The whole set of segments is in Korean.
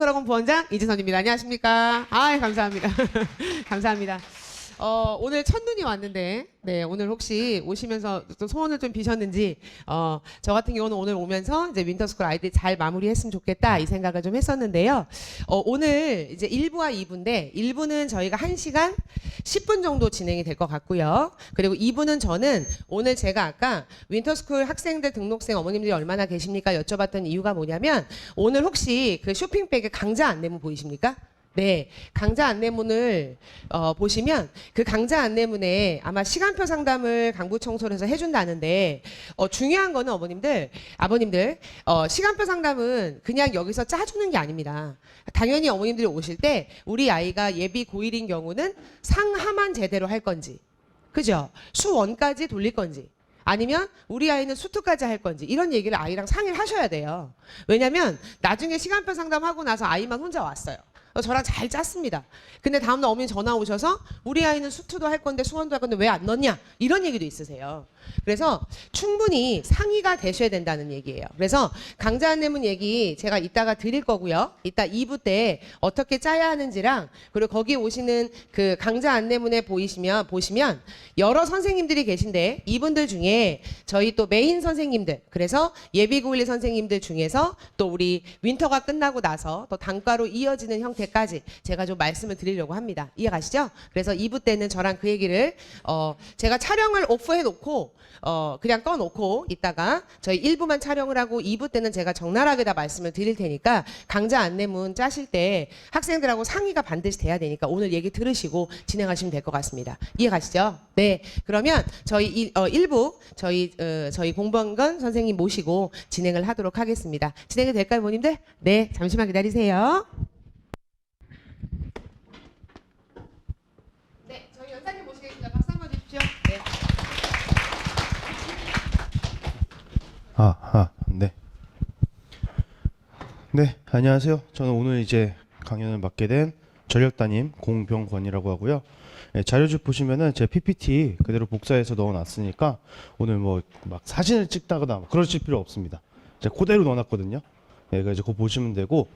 윈터스쿨학원 부원장 이지선입니다. 안녕하십니까? 아, 감사합니다. 감사합니다. 오늘 첫눈이 왔는데, 네, 오늘 혹시 오시면서 또 소원을 좀 비셨는지, 저 같은 경우는 오늘 오면서 이제 윈터스쿨 아이들이 잘 마무리했으면 좋겠다, 이 생각을 좀 했었는데요. 오늘 이제 1부와 2부인데, 1부는 저희가 1시간 10분 정도 진행이 될 것 같고요. 그리고 2부는 저는 오늘 제가 아까 윈터스쿨 학생들 등록생 어머님들이 얼마나 계십니까? 여쭤봤던 이유가 뭐냐면, 오늘 혹시 그 쇼핑백에 강좌 안내문 보이십니까? 네, 강좌 안내문을 보시면 그 강좌 안내문에 아마 시간표 상담을 강부청소에서 해준다는데 중요한 거는 아버님들 시간표 상담은 그냥 여기서 짜주는 게 아닙니다. 당연히 어머님들이 오실 때 우리 아이가 예비 고1인 경우는 상하만 제대로 할 건지, 그죠? 수1까지 돌릴 건지, 아니면 우리 아이는 수투까지 할 건지, 이런 얘기를 아이랑 상의를 하셔야 돼요. 왜냐면 나중에 시간표 상담하고 나서 아이만 혼자 왔어요. 저랑 잘 짰습니다. 근데 다음날 어머니 전화 오셔서 우리 아이는 수투도 할 건데 수원도 할 건데 왜 안 넣냐, 이런 얘기도 있으세요. 그래서 충분히 상의가 되셔야 된다는 얘기예요. 그래서 강좌 안내문 얘기 제가 이따가 드릴 거고요. 이따 2부 때 어떻게 짜야 하는지랑, 그리고 거기 오시는 그 강좌 안내문에 보시면 여러 선생님들이 계신데, 이분들 중에 저희 또 메인 선생님들, 그래서 예비 고1 선생님들 중에서 또 우리 윈터가 끝나고 나서 또 단과로 이어지는 형태까지 제가 좀 말씀을 드리려고 합니다. 이해가시죠? 그래서 2부 때는 저랑 그 얘기를 제가 촬영을 오프해 놓고 그냥 꺼놓고 있다가 저희 1부만 촬영을 하고 2부 때는 제가 적나라하게 다 말씀을 드릴 테니까, 강좌 안내문 짜실 때 학생들하고 상의가 반드시 돼야 되니까 오늘 얘기 들으시고 진행하시면 될 것 같습니다. 이해가시죠? 네. 그러면 저희 1부 저희 공범건 선생님 모시고 진행을 하도록 하겠습니다. 진행이 될까요, 부모님들? 네. 잠시만 기다리세요. 네. 저희 연사님 모시겠습니다. 박수 한번 주십시오. 네. 네. 네, 안녕하세요. 저는 오늘 이제 강연을 맡게 된 전력담임 공병권이라고 하고요. 네, 자료집 보시면은 제 PPT 그대로 복사해서 넣어놨으니까 오늘 뭐 막 사진을 찍다거나 그러실 필요 없습니다. 제가 그대로 넣어놨거든요. 네, 그래서 그거 보시면 되고,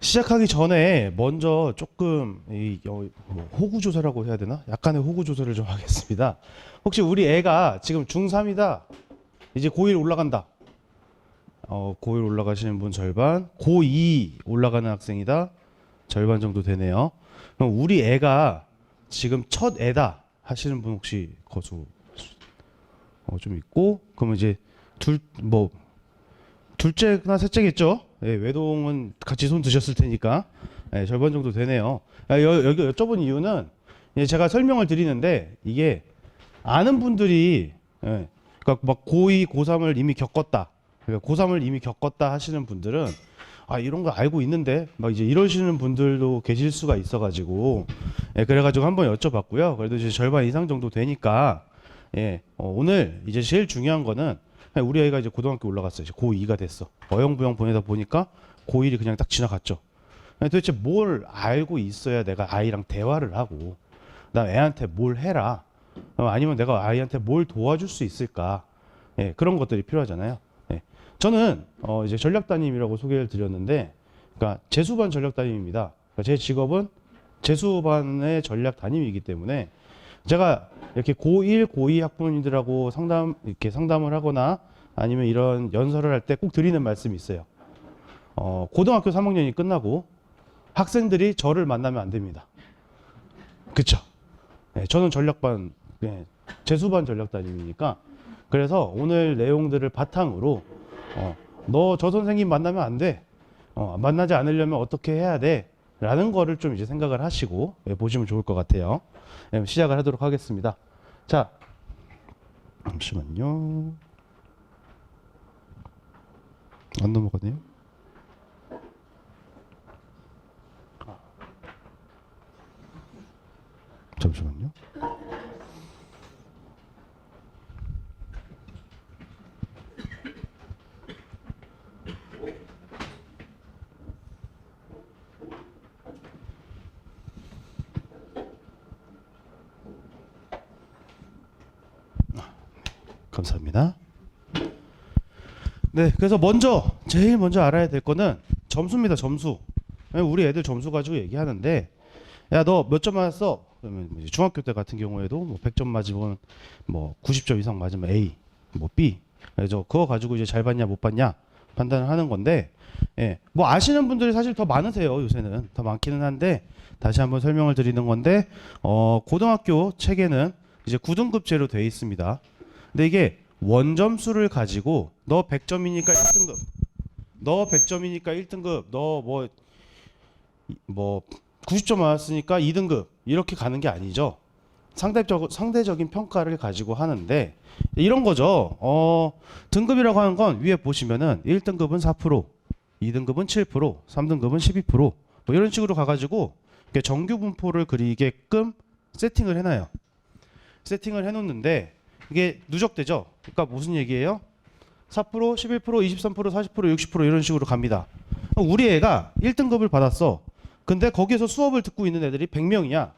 시작하기 전에 먼저 조금 호구 조사라고 해야 되나? 약간의 호구 조사를 좀 하겠습니다. 혹시 우리 애가 지금 중3이다, 이제 고1 올라간다. 고1 올라가시는 분 절반, 고2 올라가는 학생이다, 절반 정도 되네요. 그럼 우리 애가 지금 첫 애다 하시는 분 혹시 거수 좀 있고, 그러면 이제 둘째나 셋째겠죠? 예, 외동은 같이 손 드셨을 테니까 절반 정도 되네요. 여기 여쭤본 이유는 제가 설명을 드리는데, 이게 아는 분들이 그러니까 막 고2, 고3을 이미 겪었다, 그러니까 고3을 이미 겪었다 하시는 분들은 이런 거 알고 있는데 막 이제 이러시는 분들도 계실 수가 있어가지고, 그래가지고 한번 여쭤봤고요. 그래도 이제 절반 이상 정도 되니까, 오늘 이제 제일 중요한 거는, 우리 아이가 이제 고등학교 올라갔어요. 이제 고2가 됐어. 어영부영 보내다 보니까 고1이 그냥 딱 지나갔죠. 도대체 뭘 알고 있어야 내가 아이랑 대화를 하고, 나 애한테 뭘 해라, 아니면 내가 아이한테 뭘 도와줄 수 있을까, 그런 것들이 필요하잖아요. 저는 이제 전략담임이라고 소개를 드렸는데, 그러니까 재수반 전략담임입니다. 그러니까 제 직업은 재수반의 전략담임이기 때문에, 제가 이렇게 고1, 고2 학부모님들하고 상담을 하거나 아니면 이런 연설을 할 때 꼭 드리는 말씀이 있어요. 고등학교 3학년이 끝나고 학생들이 저를 만나면 안 됩니다. 그쵸? 저는 전략반, 재수반 전략담임이니까. 그래서 오늘 내용들을 바탕으로 너 저 선생님 만나면 안 돼, 만나지 않으려면 어떻게 해야 돼, 라는 거를 좀 이제 생각을 하시고 보시면 좋을 것 같아요. 시작을 하도록 하겠습니다. 자, 잠시만요. 안 넘어가네요. 잠시만요. 감사합니다. 네, 그래서 제일 먼저 알아야 될 거는 점수입니다. 점수. 우리 애들 점수 가지고 얘기하는데 야 너 몇 점 맞았어? 그러면 이제 중학교 때 같은 경우에도 뭐 100점 맞으면 뭐 90점 이상 맞으면 A, 뭐 B. 그래서 그거 가지고 이제 잘 봤냐 못 봤냐 판단을 하는 건데 예. 뭐 아시는 분들이 사실 더 많으세요. 요새는 더 많기는 한데 다시 한번 설명을 드리는 건데 고등학교 책에는 이제 9등급제로 되어 있습니다. 근데 이게 원점수를 가지고 너 100점이니까 1등급, 너 100점이니까 1등급, 너 뭐 90점 맞았으니까 2등급 이렇게 가는 게 아니죠. 상대적인 평가를 가지고 하는데 이런 거죠. 등급이라고 하는 건 위에 보시면은 1등급은 4%, 2등급은 7%, 3등급은 12%, 뭐 이런 식으로 가가지고 이렇게 정규 분포를 그리게끔 세팅을 해놔요. 세팅을 해놓는데 이게 누적되죠. 그러니까 무슨 얘기예요? 4%, 11%, 23%, 40%, 60% 이런 식으로 갑니다. 우리 애가 1등급을 받았어. 근데 거기에서 수업을 듣고 있는 애들이 100명이야.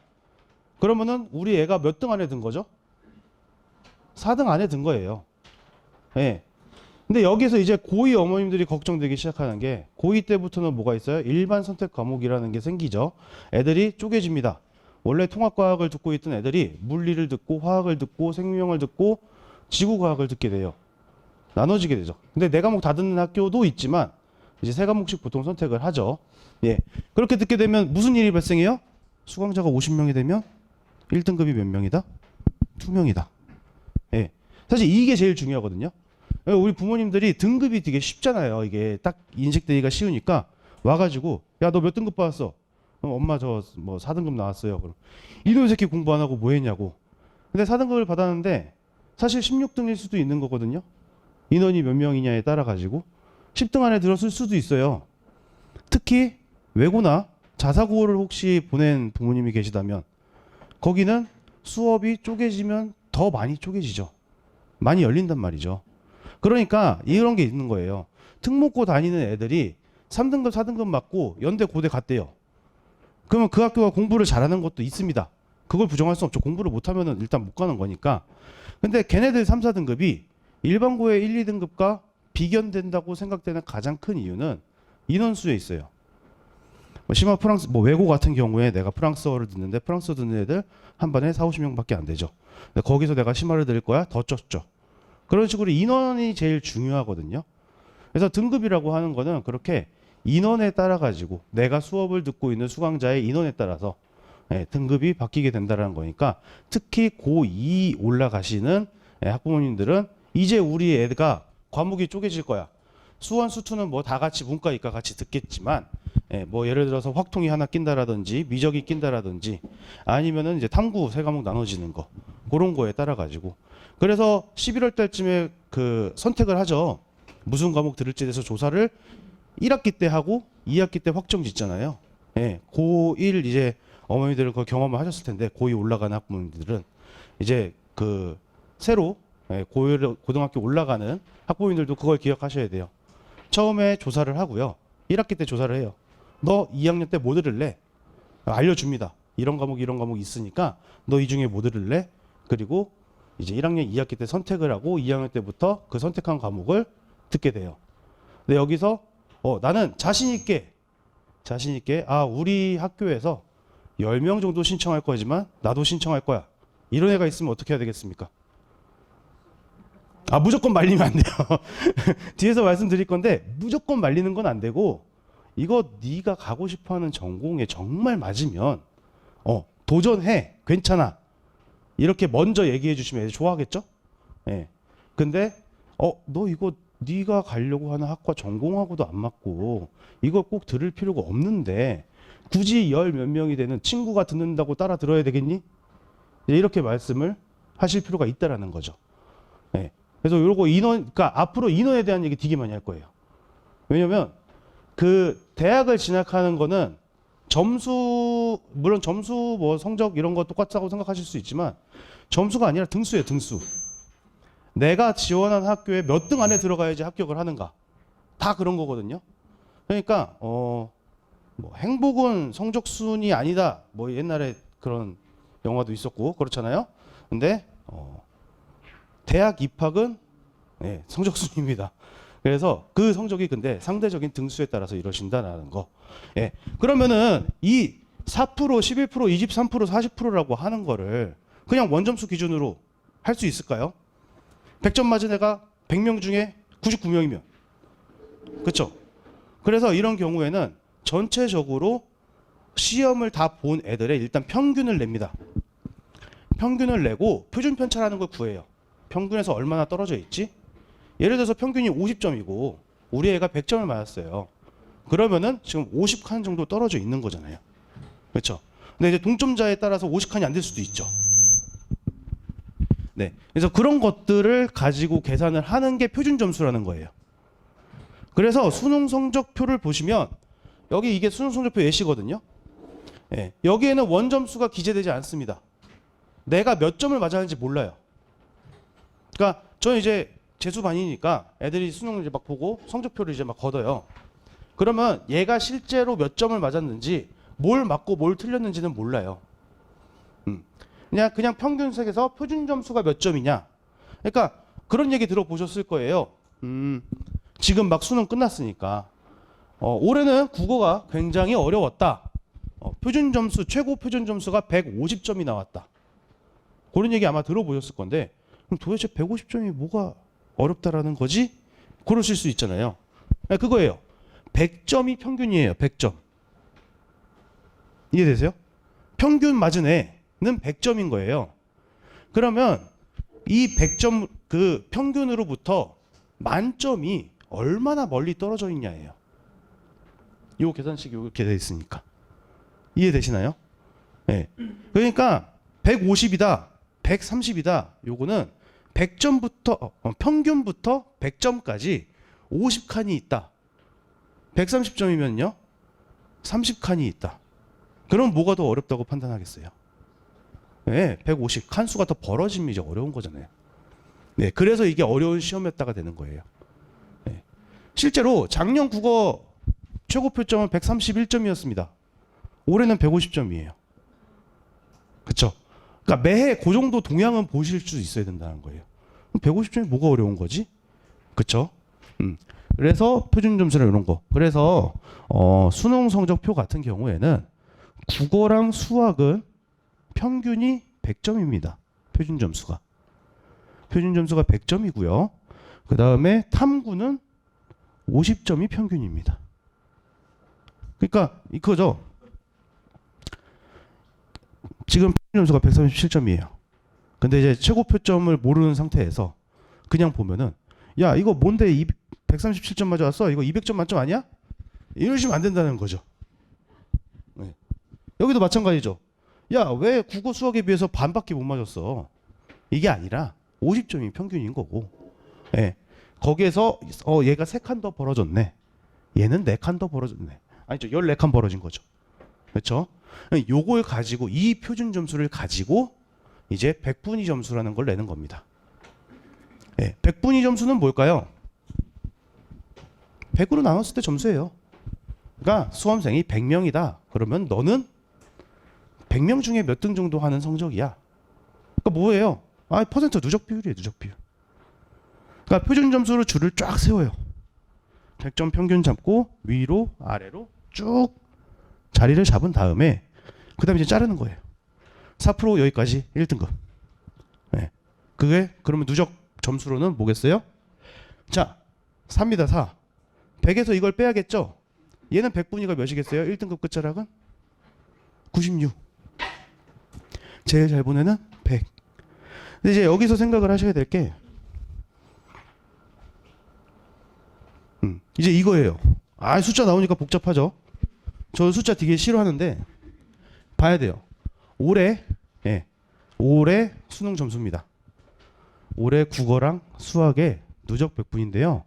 그러면은 우리 애가 몇 등 안에 든 거죠? 4등 안에 든 거예요. 예. 근데 여기서 이제 고2 어머님들이 걱정되기 시작하는 게 고2 때부터는 뭐가 있어요? 일반 선택 과목이라는 게 생기죠. 애들이 쪼개집니다. 원래 통합과학을 듣고 있던 애들이 물리를 듣고 화학을 듣고 생명을 듣고 지구과학을 듣게 돼요. 나눠지게 되죠. 근데 네 과목 다 듣는 학교도 있지만 이제 세 과목씩 보통 선택을 하죠. 예. 그렇게 듣게 되면 무슨 일이 발생해요? 수강자가 50명이 되면 1등급이 몇 명이다? 2명이다. 예. 사실 이게 제일 중요하거든요. 우리 부모님들이 등급이 되게 쉽잖아요. 이게 딱 인식되기가 쉬우니까 와가지고 야 너 몇 등급 받았어? 엄마 저 뭐 4등급 나왔어요. 그럼 이놈 새끼 공부 안 하고 뭐 했냐고. 근데 4등급을 받았는데 사실 16등일 수도 있는 거거든요. 인원이 몇 명이냐에 따라 가지고 10등 안에 들었을 수도 있어요. 특히 외고나 자사고를 혹시 보낸 부모님이 계시다면 거기는 수업이 쪼개지면 더 많이 쪼개지죠. 많이 열린단 말이죠. 그러니까 이런 게 있는 거예요. 특목고 다니는 애들이 3등급, 4등급 맞고 연대, 고대 갔대요. 그러면 그 학교가 공부를 잘하는 것도 있습니다. 그걸 부정할 수 없죠. 공부를 못하면 일단 못 가는 거니까. 근데 걔네들 3, 4등급이 일반고의 1, 2등급과 비견된다고 생각되는 가장 큰 이유는 인원수에 있어요. 심한 프랑스, 외고 같은 경우에 내가 프랑스어를 듣는데 프랑스어 듣는 애들 한 반에 4, 50명밖에 안 되죠. 근데 거기서 내가 심화를 들을 거야? 더 쪘죠. 그런 식으로 인원이 제일 중요하거든요. 그래서 등급이라고 하는 거는 그렇게 인원에 따라 가지고 내가 수업을 듣고 있는 수강자의 인원에 따라서 등급이 바뀌게 된다는 거니까 특히 고2 올라가시는 학부모님들은 이제 우리 애가 과목이 쪼개질 거야. 수원, 수투는 뭐 다 같이 문과, 이과 같이 듣겠지만 뭐 예를 들어서 확통이 하나 낀다라든지 미적이 낀다라든지 아니면은 이제 탐구 세 과목 나눠지는 거 그런 거에 따라 가지고 그래서 11월 달쯤에 그 선택을 하죠. 무슨 과목 들을지에 대해서 조사를 1학기 때 하고 2학기 때 확정 짓잖아요. 예, 고1 이제 어머니들은 그 경험을 하셨을 텐데 고2 올라가는 학부모님들은 이제 그 새로 고1 고등학교 올라가는 학부모님들도 그걸 기억하셔야 돼요. 처음에 조사를 하고요. 1학기 때 조사를 해요. 너 2학년 때 뭐 들을래? 알려줍니다. 이런 과목 있으니까 너 이 중에 뭐 들을래? 그리고 이제 1학년 2학기 때 선택을 하고 2학년 때부터 그 선택한 과목을 듣게 돼요. 근데 여기서 나는 자신 있게 우리 학교에서 10명 정도 신청할 거지만 나도 신청할 거야. 이런 애가 있으면 어떻게 해야 되겠습니까? 무조건 말리면 안 돼요. 뒤에서 말씀드릴 건데 무조건 말리는 건 안 되고 이거 네가 가고 싶어하는 전공에 정말 맞으면 도전해. 괜찮아. 이렇게 먼저 얘기해 주시면 애들 좋아하겠죠? 예. 근데 너 이거 네가 가려고 하는 학과 전공하고도 안 맞고 이걸 꼭 들을 필요가 없는데 굳이 10 몇 명이 되는 친구가 듣는다고 따라 들어야 되겠니? 이렇게 말씀을 하실 필요가 있다라는 거죠. 예. 그래서 요거 그러니까 앞으로 인원에 대한 얘기 되게 많이 할 거예요. 왜냐면 그 대학을 진학하는 거는 물론 점수 뭐 성적 이런 거 똑같다고 생각하실 수 있지만 점수가 아니라 등수예요, 등수. 내가 지원한 학교에 몇 등 안에 들어가야지 합격을 하는가. 다 그런 거거든요. 그러니까 뭐 행복은 성적순이 아니다. 뭐 옛날에 그런 영화도 있었고 그렇잖아요. 근데 대학 입학은 성적순입니다. 그래서 그 성적이 근데 상대적인 등수에 따라서 이루어진다는 거. 예. 그러면은 이 4%, 11%, 23%, 40%라고 하는 거를 그냥 원점수 기준으로 할 수 있을까요? 100점 맞은 애가 100명 중에 99명이면. 그렇죠? 그래서 이런 경우에는 전체적으로 시험을 다 본 애들의 일단 평균을 냅니다. 평균을 내고 표준 편차라는 걸 구해요. 평균에서 얼마나 떨어져 있지? 예를 들어서 평균이 50점이고 우리 애가 100점을 맞았어요. 그러면은 지금 50칸 정도 떨어져 있는 거잖아요. 그렇죠? 근데 이제 동점자에 따라서 50칸이 안 될 수도 있죠. 네. 그래서 그런 것들을 가지고 계산을 하는 게 표준 점수라는 거예요. 그래서 수능 성적표를 보시면 여기 이게 수능 성적표 예시거든요. 예. 여기에는 원점수가 기재되지 않습니다. 내가 몇 점을 맞았는지 몰라요. 그러니까 저는 이제 재수반이니까 애들이 수능을 이제 막 보고 성적표를 이제 막 걷어요. 그러면 얘가 실제로 몇 점을 맞았는지 뭘 맞고 뭘 틀렸는지는 몰라요. 그냥 평균색에서 표준 점수가 몇 점이냐. 그러니까 그런 얘기 들어보셨을 거예요. 지금 막 수능 끝났으니까 올해는 국어가 굉장히 어려웠다. 표준 점수 최고 표준 점수가 150점이 나왔다. 그런 얘기 아마 들어보셨을 건데 그럼 도대체 150점이 뭐가 어렵다라는 거지? 그러실 수 있잖아요. 그거예요. 100점이 평균이에요. 100점. 이해되세요? 평균 맞은 애는 100점인 거예요. 그러면 이 100점 그 평균으로부터 만점이 얼마나 멀리 떨어져 있냐예요. 요 계산식이 이렇게 돼 있으니까. 이해되시나요? 네. 그러니까 150이다, 130이다. 요거는 100점부터 평균부터 100점까지 50칸이 있다. 130점이면요 30칸이 있다. 그럼 뭐가 더 어렵다고 판단하겠어요? 네, 150 칸수가 더 벌어지면 이제 어려운 거잖아요. 네, 그래서 이게 어려운 시험이었다가 되는 거예요. 네. 실제로 작년 국어 최고 표점은 131점이었습니다. 올해는 150점이에요. 그렇죠? 그러니까 매해 그 정도 동향은 보실 수 있어야 된다는 거예요. 150점이 뭐가 어려운 거지? 그렇죠? 그래서 표준 점수라 이런 거. 그래서 수능 성적표 같은 경우에는 국어랑 수학은 평균이 100점입니다. 표준 점수가. 표준 점수가 100점이고요. 그 다음에 탐구는 50점이 평균입니다. 그러니까 이거죠. 지금 표준 점수가 137점이에요. 근데 이제 최고 표점을 모르는 상태에서 그냥 보면은 야 이거 뭔데 137점 맞아왔어? 이거 200점 만점 아니야? 이러시면 안 된다는 거죠. 네. 여기도 마찬가지죠. 야 왜 국어 수학에 비해서 반밖에 못 맞았어? 이게 아니라 50점이 평균인 거고. 네. 거기에서 얘가 3칸 더 벌어졌네. 얘는 4칸 더 벌어졌네. 아니죠. 14칸 벌어진 거죠. 그렇죠? 요걸 가지고 이 표준 점수를 가지고 이제 백분위 점수라는 걸 내는 겁니다. 네. 백분위 점수는 뭘까요? 100으로 나눴을 때 점수예요. 그러니까 수험생이 100명이다. 그러면 너는 100명 중에 몇 등 정도 하는 성적이야. 그러니까 뭐예요? 퍼센트 누적 비율이에요. 누적 비율. 그러니까 표준 점수로 줄을 쫙 세워요. 100점 평균 잡고 위로 아래로 쭉 자리를 잡은 다음에 그 다음에 이제 자르는 거예요. 4% 여기까지 1등급. 네. 그게 그러면 누적 점수로는 뭐겠어요? 자, 4입니다. 4. 100에서 이걸 빼야겠죠? 얘는 100분위가 몇이겠어요? 1등급 끝자락은? 96. 제일 잘 본 애는 100. 근데 이제 여기서 생각을 하셔야 될 게 이제 이거예요. 숫자 나오니까 복잡하죠? 저 숫자 되게 싫어하는데 봐야 돼요. 올해 수능 점수입니다. 올해 국어랑 수학의 누적 100분인데요.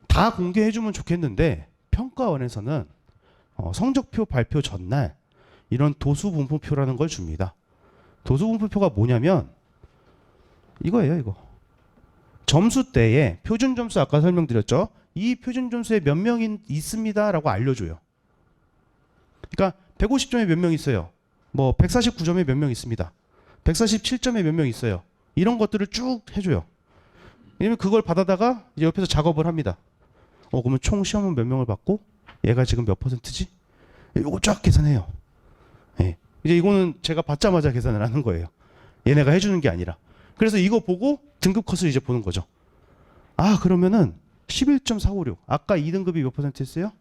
다 공개해주면 좋겠는데 평가원에서는 성적표 발표 전날 이런 도수분포표라는 걸 줍니다. 도수분포표가 뭐냐면 이거예요. 이거. 점수대에 표준 점수 아까 설명드렸죠. 이 표준 점수에 몇 명이 있습니다라고 알려줘요. 그러니까 150점에 몇 명 있어요. 뭐 149점에 몇 명 있습니다. 147점에 몇 명 있어요. 이런 것들을 쭉 해줘요. 왜냐면 그걸 받아다가 이제 옆에서 작업을 합니다. 그러면 총 시험은 몇 명을 받고 얘가 지금 몇 %지? 요거 쫙 계산해요. 예. 이제 이거는 제가 받자마자 계산을 하는 거예요. 얘네가 해주는 게 아니라. 그래서 이거 보고 등급 컷을 이제 보는 거죠. 아, 그러면은 11.456. 아까 2등급이 몇 % 했어요?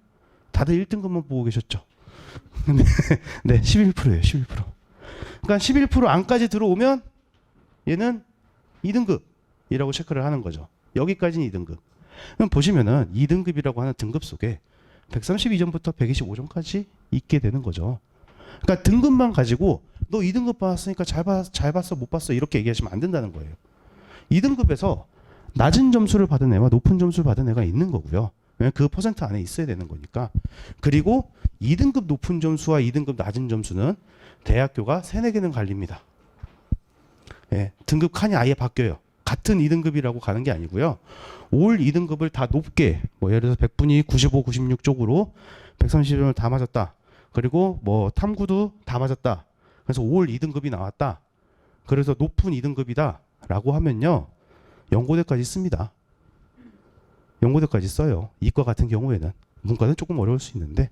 다들 1등급만 보고 계셨죠? 네, 11%예요. 11%. 그러니까 11% 안까지 들어오면 얘는 2등급이라고 체크를 하는 거죠. 여기까지는 2등급. 그럼 보시면은 2등급이라고 하는 등급 속에 132점부터 125점까지 있게 되는 거죠. 그러니까 등급만 가지고 너 2등급 받았으니까 잘 봤어 못 봤어 이렇게 얘기하시면 안 된다는 거예요. 2등급에서 낮은 점수를 받은 애와 높은 점수를 받은 애가 있는 거고요. 왜냐면 그 퍼센트 안에 있어야 되는 거니까. 그리고 2등급 높은 점수와 2등급 낮은 점수는 대학교가 3, 4개는 갈립니다. 예, 등급 칸이 아예 바뀌어요. 같은 2등급이라고 가는 게 아니고요. 올 2등급을 다 높게, 뭐 예를 들어서 100분이 95, 96 쪽으로 130점을 다 맞았다. 그리고 뭐 탐구도 다 맞았다. 그래서 올 2등급이 나왔다. 그래서 높은 2등급이다 라고 하면요, 연고대까지 씁니다. 연고대까지 써요. 이과 같은 경우에는. 문과는 조금 어려울 수 있는데.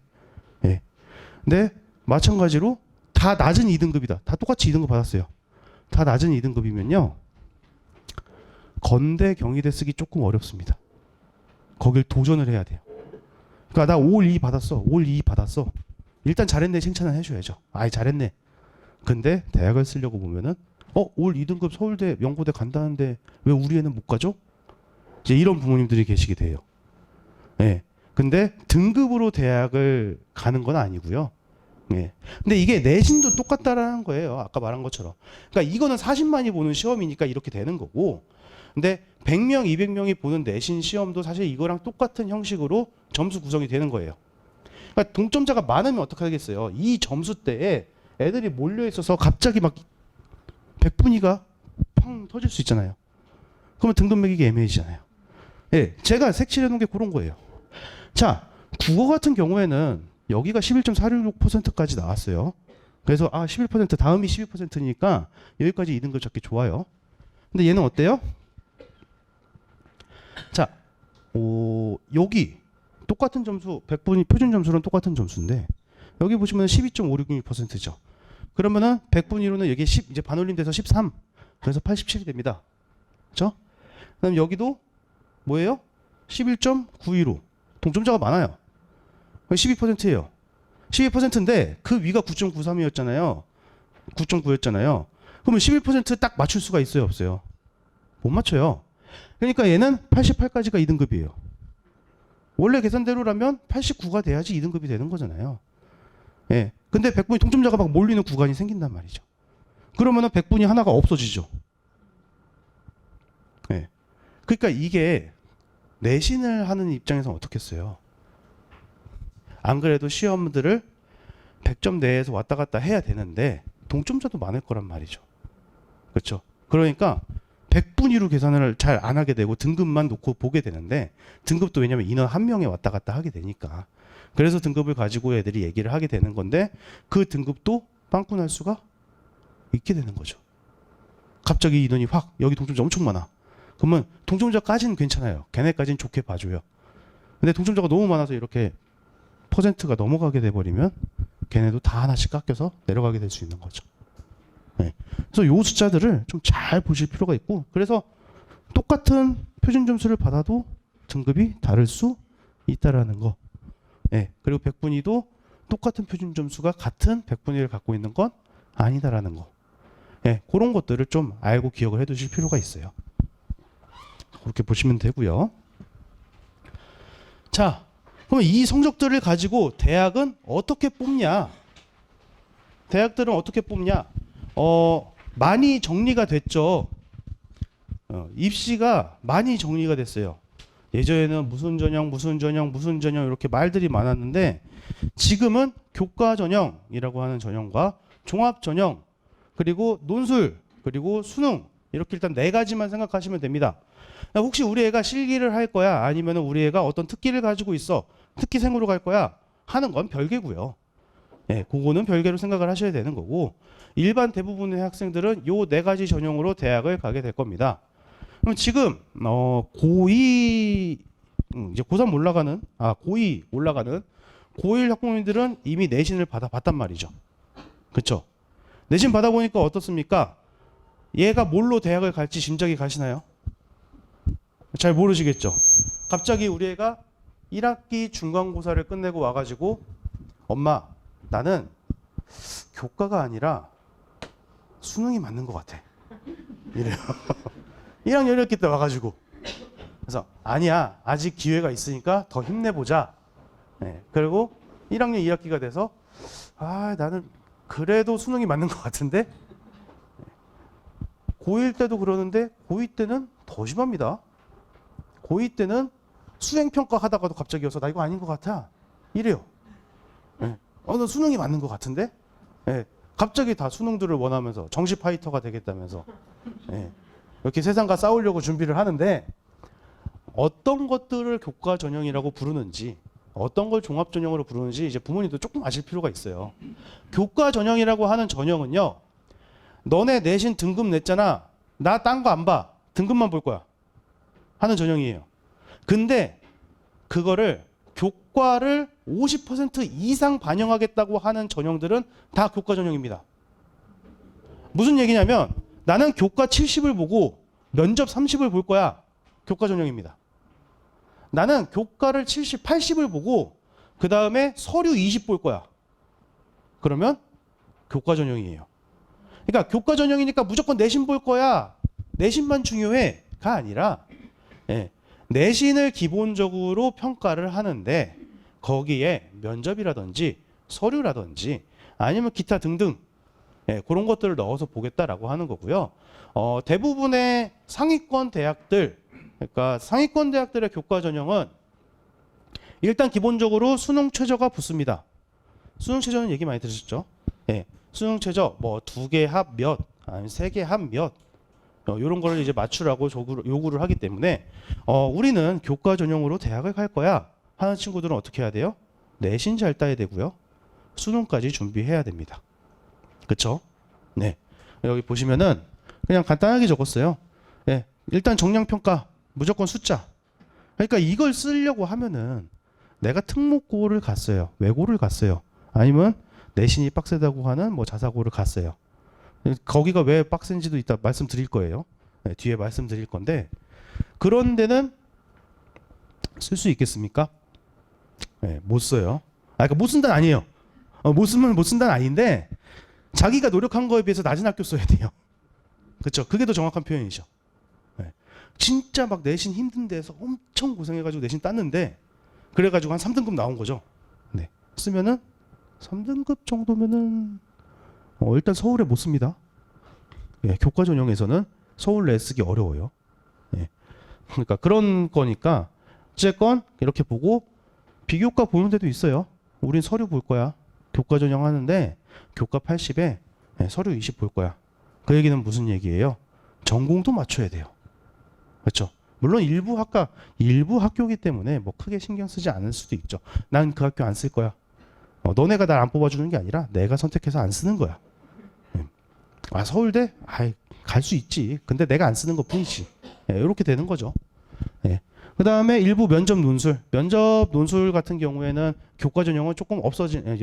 예. 근데 마찬가지로 다 낮은 2등급이다. 다 똑같이 2등급 받았어요. 다 낮은 2등급이면요, 건대, 경희대 쓰기 조금 어렵습니다. 거길 도전을 해야 돼요. 그러니까 나 5월 2 받았어. 5월 2 받았어. 일단 잘했네 칭찬을 해줘야죠. 아이 잘했네. 근데 대학을 쓰려고 보면은 5월 2등급 서울대, 연고대 간다는데 왜 우리 애는 못 가죠? 이제 이런 부모님들이 계시게 돼요. 예. 근데 등급으로 대학을 가는 건 아니고요. 예. 근데 이게 내신도 똑같다라는 거예요. 아까 말한 것처럼. 그러니까 이거는 40만이 보는 시험이니까 이렇게 되는 거고. 근데 100명, 200명이 보는 내신 시험도 사실 이거랑 똑같은 형식으로 점수 구성이 되는 거예요. 그러니까 동점자가 많으면 어떻게 하겠어요? 이 점수대에 애들이 몰려 있어서 갑자기 막 100분위가 팡 터질 수 있잖아요. 그러면 등급 매기기 애매해지잖아요. 예, 제가 색칠해 놓은 게 그런 거예요. 자, 국어 같은 경우에는 여기가 11.466%까지 나왔어요. 그래서 11% 다음이 12%니까 여기까지 2등급 잡기 좋아요. 근데 얘는 어때요? 자, 여기 똑같은 점수 100분이 표준 점수랑 똑같은 점수인데 여기 보시면 12.566%죠. 그러면은 100분위로는 여기 10 이제 반올림 돼서 13. 그래서 87이 됩니다. 그렇죠? 그다음 여기도 뭐예요? 11.915. 동점자가 많아요. 12%예요. 12%인데 그 위가 9.93이었잖아요. 9.9였잖아요. 그러면 11%딱 맞출 수가 있어요, 없어요? 못 맞춰요. 그러니까 얘는 88까지가 2등급이에요. 원래 계산대로라면 89가 돼야지 2등급이 되는 거잖아요. 예. 근데 100분이 동점자가 막 몰리는 구간이 생긴단 말이죠. 그러면은 100분이 하나가 없어지죠. 예. 그러니까 이게 내신을 하는 입장에서는 어떻겠어요? 안 그래도 시험들을 100점 내에서 왔다 갔다 해야 되는데 동점자도 많을 거란 말이죠. 그렇죠? 그러니까 100분위로 계산을 잘 안 하게 되고 등급만 놓고 보게 되는데 등급도 왜냐면 인원 한 명에 왔다 갔다 하게 되니까 그래서 등급을 가지고 애들이 얘기를 하게 되는 건데 그 등급도 빵꾸 날 수가 있게 되는 거죠. 갑자기 인원이 확 여기 동점자 엄청 많아. 그러면 동점자까지는 괜찮아요. 걔네까지는 좋게 봐줘요. 근데 동점자가 너무 많아서 이렇게 퍼센트가 넘어가게 돼버리면 걔네도 다 하나씩 깎여서 내려가게 될 수 있는 거죠. 네. 그래서 요 숫자들을 좀 잘 보실 필요가 있고 그래서 똑같은 표준 점수를 받아도 등급이 다를 수 있다라는 거. 네. 그리고 100분위도 똑같은 표준 점수가 같은 100분위를 갖고 있는 건 아니다라는 거. 네. 그런 것들을 좀 알고 기억을 해 두실 필요가 있어요. 그렇게 보시면 되고요. 자, 그럼 이 성적들을 가지고 대학은 어떻게 뽑냐? 대학들은 어떻게 뽑냐? 많이 정리가 됐죠. 입시가 많이 정리가 됐어요. 예전에는 무슨 전형, 무슨 전형, 무슨 전형 이렇게 말들이 많았는데 지금은 교과 전형이라고 하는 전형과 종합 전형 그리고 논술 그리고 수능 이렇게 일단 4가지만 생각하시면 됩니다. 혹시 우리 애가 실기를 할 거야 아니면 우리 애가 어떤 특기를 가지고 있어 특기생으로 갈 거야 하는 건 별개고요. 예, 그거는 별개로 생각을 하셔야 되는 거고 일반 대부분의 학생들은 요 4가지 전형으로 대학을 가게 될 겁니다. 그럼 지금 고2 이제 고3 올라가는 고2 올라가는 고1 학부모님들은 이미 내신을 받아봤단 말이죠. 그렇죠? 내신 받아보니까 어떻습니까? 얘가 뭘로 대학을 갈지 짐작이 가시나요? 잘 모르시겠죠? 갑자기 우리 애가 1학기 중간고사를 끝내고 와가지고 엄마 나는 교과가 아니라 수능이 맞는 것 같아. 이래요. 1학년 1학기 때 와가지고 그래서 아니야 아직 기회가 있으니까 더 힘내보자. 네, 그리고 1학년 2학기가 돼서 나는 그래도 수능이 맞는 것 같은데 고1 때도 그러는데 고2 때는 더 심합니다. 고2 때는 수행평가 하다가도 갑자기 와서 나 이거 아닌 것 같아 이래요. 네. 나 수능이 맞는 것 같은데 네. 갑자기 다 수능들을 원하면서 정시 파이터가 되겠다면서 네. 이렇게 세상과 싸우려고 준비를 하는데 어떤 것들을 교과 전형이라고 부르는지 어떤 걸 종합 전형으로 부르는지 이제 부모님도 조금 아실 필요가 있어요. 교과 전형이라고 하는 전형은요. 너네 내신 등급 냈잖아. 나 딴 거 안 봐. 등급만 볼 거야. 하는 전형이에요. 근데 그거를 교과를 50% 이상 반영하겠다고 하는 전형들은 다 교과 전형입니다. 무슨 얘기냐면 나는 교과 70을 보고 면접 30을 볼 거야. 교과 전형입니다. 나는 교과를 70, 80을 보고 그 다음에 서류 20 볼 거야. 그러면 교과 전형이에요. 그러니까 교과 전형이니까 무조건 내신 볼 거야. 내신만 중요해가 아니라 내신을 기본적으로 평가를 하는데 거기에 면접이라든지 서류라든지 아니면 기타 등등 그런 것들을 넣어서 보겠다라고 하는 거고요. 대부분의 상위권 대학들 그러니까 상위권 대학들의 교과 전형은 일단 기본적으로 수능 최저가 붙습니다. 수능 최저는 얘기 많이 들으셨죠? 수능 최저 뭐 2개 합 몇, 아니면 3개 합 몇, 이런 거를 이제 맞추라고 요구를 하기 때문에 우리는 교과 전형으로 대학을 갈 거야 하는 친구들은 어떻게 해야 돼요? 내신 잘 따야 되고요. 수능까지 준비해야 됩니다. 그렇죠? 네. 여기 보시면은 그냥 간단하게 적었어요. 일단 정량 평가 무조건 숫자. 그러니까 이걸 쓰려고 하면은 내가 특목고를 갔어요. 외고를 갔어요. 아니면 내신이 빡세다고 하는 뭐 자사고를 갔어요. 거기가 왜 빡센지도 이따 말씀드릴 거예요. 뒤에 말씀드릴 건데 그런 데는 쓸 수 있겠습니까? 못 써요. 그러니까 못 쓴다는 아니에요. 못 쓰면 못 쓴다는 아닌데 자기가 노력한 거에 비해서 낮은 학교 써야 돼요. 그렇죠? 그게 더 정확한 표현이죠. 진짜 막 내신 힘든 데서 엄청 고생해가지고 내신 땄는데 그래가지고 한 3등급 나온 거죠. 쓰면은 3등급 정도면은 일단 서울에 못 씁니다. 교과 전형에서는 서울 내 쓰기 어려워요. 그러니까 그런 거니까 어쨌건 이렇게 보고 비교과 보는 데도 있어요. 우린 서류 볼 거야. 교과 전형 하는데 교과 80에 서류 20 볼 거야. 그 얘기는 무슨 얘기예요? 전공도 맞춰야 돼요. 그렇죠? 물론 일부 학교이기 때문에 뭐 크게 신경 쓰지 않을 수도 있죠. 난 그 학교 안 쓸 거야. 너네가 날 안 뽑아주는 게 아니라 내가 선택해서 안 쓰는 거야. 서울대? 갈 수 있지. 근데 내가 안 쓰는 것 뿐이지. 이렇게 되는 거죠. 그 다음에 일부 면접 논술. 면접 논술 같은 경우에는 교과 전형은 조금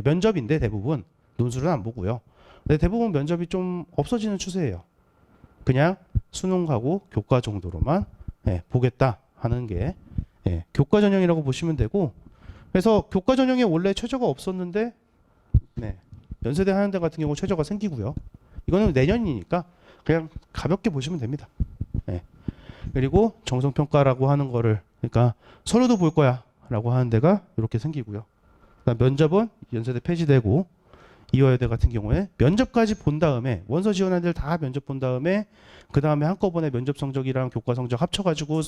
면접인데 대부분 논술은 안 보고요. 근데 대부분 면접이 좀 없어지는 추세예요. 그냥 수능하고 교과 정도로만 보겠다 하는 게 교과 전형이라고 보시면 되고 그래서 교과 전형에 원래 최저가 없었는데 연세대 하는 데 같은 경우 최저가 생기고요. 이거는 내년이니까 그냥 가볍게 보시면 됩니다. 그리고 정성평가라고 하는 거를 그러니까 서류도 볼 거야 라고 하는 데가 이렇게 생기고요. 그다음 면접은 연세대 폐지되고 이화여대 같은 경우에 면접까지 본 다음에 원서 지원한 애들 다 면접 본 다음에 그 다음에 한꺼번에 면접 성적이랑 교과 성적 합쳐가지고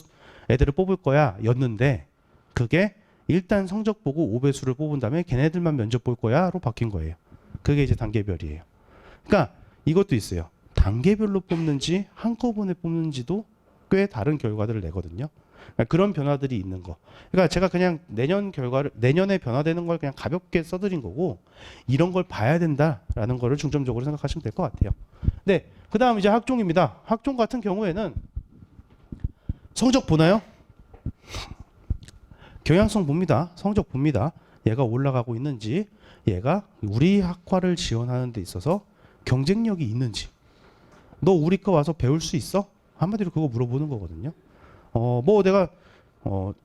애들을 뽑을 거야 였는데 그게 일단 성적 보고 5배수를 뽑은 다음에 걔네들만 면접 볼 거야로 바뀐 거예요. 그게 이제 단계별이에요. 그러니까 이것도 있어요. 단계별로 뽑는지 한꺼번에 뽑는지도 꽤 다른 결과들을 내거든요. 그러니까 그런 변화들이 있는 거. 그러니까 제가 그냥 내년에 변화되는 걸 그냥 가볍게 써드린 거고 이런 걸 봐야 된다라는 거를 중점적으로 생각하시면 될 것 같아요. 네, 그다음 이제 학종입니다. 학종 같은 경우에는 성적 보나요? 경향성 봅니다. 성적 봅니다. 얘가 올라가고 있는지, 얘가 우리 학과를 지원하는 데 있어서 경쟁력이 있는지. 너 우리 거 와서 배울 수 있어? 한마디로 그거 물어보는 거거든요. 뭐 내가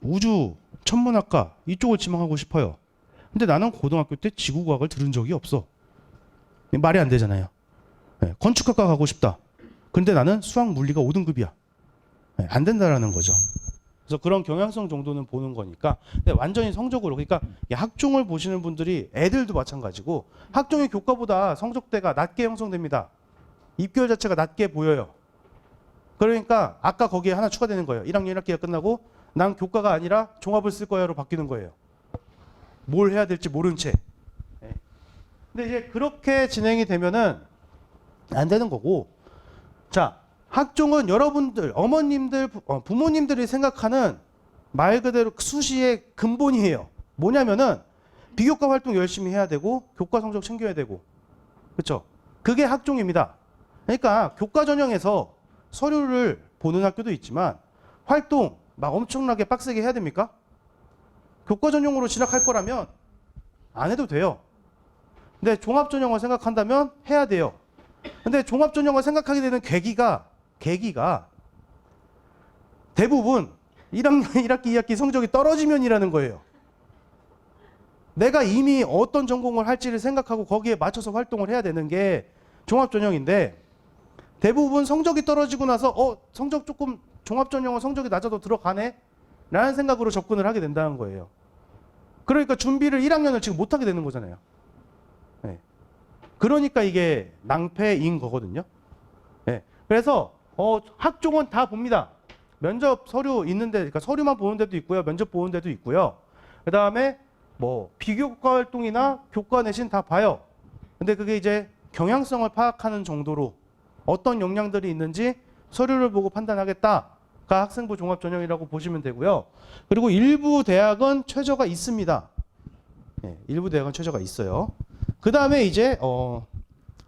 우주 천문학과 이쪽을 지망하고 싶어요. 근데 나는 고등학교 때 지구과학을 들은 적이 없어. 말이 안 되잖아요. 네, 건축학과 가고 싶다. 근데 나는 수학 물리가 5등급이야. 네, 안 된다라는 거죠. 그래서 그런 경향성 정도는 보는 거니까. 근데 완전히 성적으로, 그러니까 이 학종을 보시는 분들이 애들도 마찬가지고 학종이 교과보다 성적대가 낮게 형성됩니다. 입결 자체가 낮게 보여요. 그러니까 아까 거기에 하나 추가되는 거예요. 1학년 1학기가 끝나고 난 교과가 아니라 종합을 쓸 거야로 바뀌는 거예요. 뭘 해야 될지 모른 채. 네. 근데 이제 그렇게 진행이 되면은 안 되는 거고. 자, 학종은 여러분들, 어머님들, 부모님들이 생각하는 말 그대로 수시의 근본이에요. 뭐냐면은 비교과 활동 열심히 해야 되고 교과 성적 챙겨야 되고. 그렇죠? 그게 학종입니다. 그러니까 교과 전형에서 서류를 보는 학교도 있지만 활동 막 엄청나게 빡세게 해야 됩니까? 교과 전형으로 진학할 거라면 안 해도 돼요. 근데 종합 전형을 생각한다면 해야 돼요. 근데 종합 전형을 생각하게 되는 계기가 대부분 1학년 1학기 2학기 성적이 떨어지면이라는 거예요. 내가 이미 어떤 전공을 할지를 생각하고 거기에 맞춰서 활동을 해야 되는 게 종합 전형인데 대부분 성적이 떨어지고 나서 성적 조금 종합 전형은 성적이 낮아도 들어가네 라는 생각으로 접근을 하게 된다는 거예요. 그러니까 준비를 1학년을 지금 못하게 되는 거잖아요. 네. 그러니까 이게 낭패인 거거든요. 네. 그래서 학종은 다 봅니다. 면접 서류 있는데, 그러니까 서류만 보는 데도 있고요. 면접 보는 데도 있고요. 그 다음에 뭐 비교과 활동이나 교과 내신 다 봐요. 근데 그게 이제 경향성을 파악하는 정도로 어떤 역량들이 있는지 서류를 보고 판단하겠다가 학생부 종합 전형이라고 보시면 되고요. 그리고 일부 대학은 최저가 있습니다. 네, 일부 대학은 최저가 있어요. 그 다음에 이제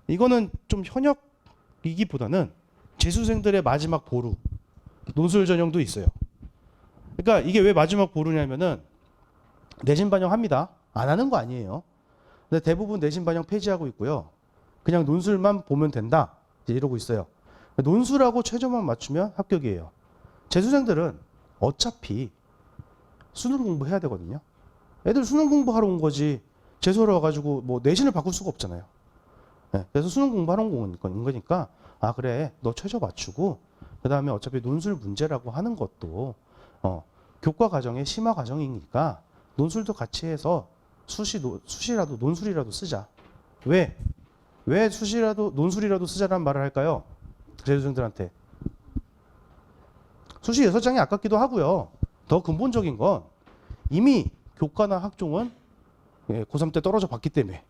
이거는 좀 현역이기보다는 재수생들의 마지막 보루 논술 전형도 있어요. 그러니까 이게 왜 마지막 보루냐면은 내신 반영합니다. 안 하는 거 아니에요. 근데 대부분 내신 반영 폐지하고 있고요. 그냥 논술만 보면 된다. 이제 이러고 있어요. 논술하고 최저만 맞추면 합격이에요. 재수생들은 어차피 수능 공부해야 되거든요. 애들 수능 공부하러 온 거지. 재수하러 와가지고 뭐 내신을 바꿀 수가 없잖아요. 네, 그래서 수능 공부하러 온 거니까 아 그래 너 최저 맞추고 그 다음에 어차피 논술 문제라고 하는 것도 교과 과정의 심화 과정이니까 논술도 같이 해서 수시라도 논술이라도 쓰자. 왜 수시라도 논술이라도 쓰자라는 말을 할까요? 재수생들한테. 수시 6장이 아깝기도 하고요. 더 근본적인 건 이미 교과나 학종은 고3 때 떨어져 봤기 때문에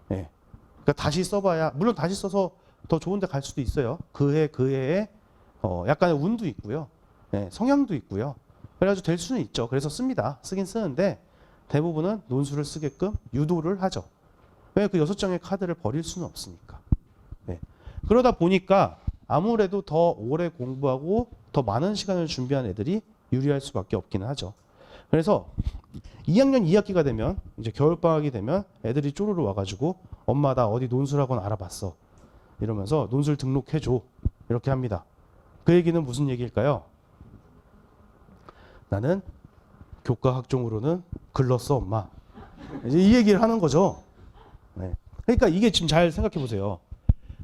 그러니까 다시 써봐야 물론 다시 써서 더 좋은 데 갈 수도 있어요. 그 해에 약간의 운도 있고요. 성향도 있고요. 그래가지고 될 수는 있죠. 그래서 씁니다. 쓰긴 쓰는데 대부분은 논술을 쓰게끔 유도를 하죠. 왜 그 6장의 카드를 버릴 수는 없으니까. 그러다 보니까 아무래도 더 오래 공부하고 더 많은 시간을 준비한 애들이 유리할 수밖에 없기는 하죠. 그래서 2학년 2학기가 되면 이제 겨울방학이 되면 애들이 쪼르르 와가지고 엄마 나 어디 논술학원 알아봤어. 이러면서 논술 등록해줘. 이렇게 합니다. 그 얘기는 무슨 얘기일까요? 나는 교과 학종으로는 글렀어 엄마. 이제 이 얘기를 하는 거죠. 그러니까 이게 지금 잘 생각해 보세요.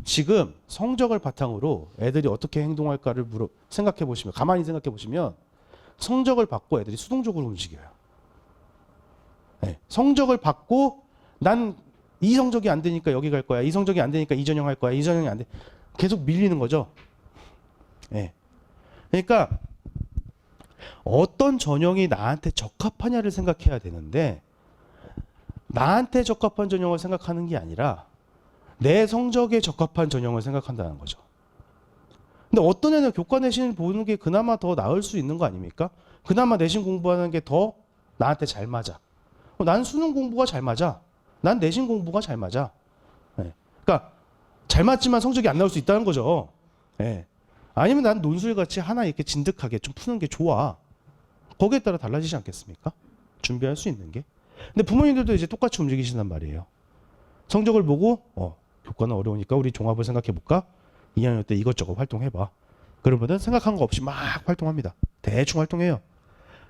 지금 성적을 바탕으로 애들이 어떻게 행동할까를 생각해 보시면 가만히 생각해 보시면 성적을 받고 애들이 수동적으로 움직여요. 성적을 받고 난 이 성적이 안 되니까 여기 갈 거야. 이 성적이 안 되니까 이 전형 할 거야. 이 전형이 안 돼. 계속 밀리는 거죠. 그러니까 어떤 전형이 나한테 적합하냐를 생각해야 되는데 나한테 적합한 전형을 생각하는 게 아니라 내 성적에 적합한 전형을 생각한다는 거죠. 근데 어떤 애는 교과 내신 보는 게 그나마 더 나을 수 있는 거 아닙니까? 그나마 내신 공부하는 게 더 나한테 잘 맞아. 난 수능 공부가 잘 맞아. 난 내신 공부가 잘 맞아. 그러니까 잘 맞지만 성적이 안 나올 수 있다는 거죠. 아니면 난 논술같이 하나 이렇게 진득하게 좀 푸는 게 좋아. 거기에 따라 달라지지 않겠습니까? 준비할 수 있는 게. 근데 부모님들도 이제 똑같이 움직이신단 말이에요. 성적을 보고 교과는 어려우니까 우리 종합을 생각해 볼까? 2학년 때 이것저것 활동해봐. 그러면은 생각한 거 없이 막 활동합니다. 대충 활동해요.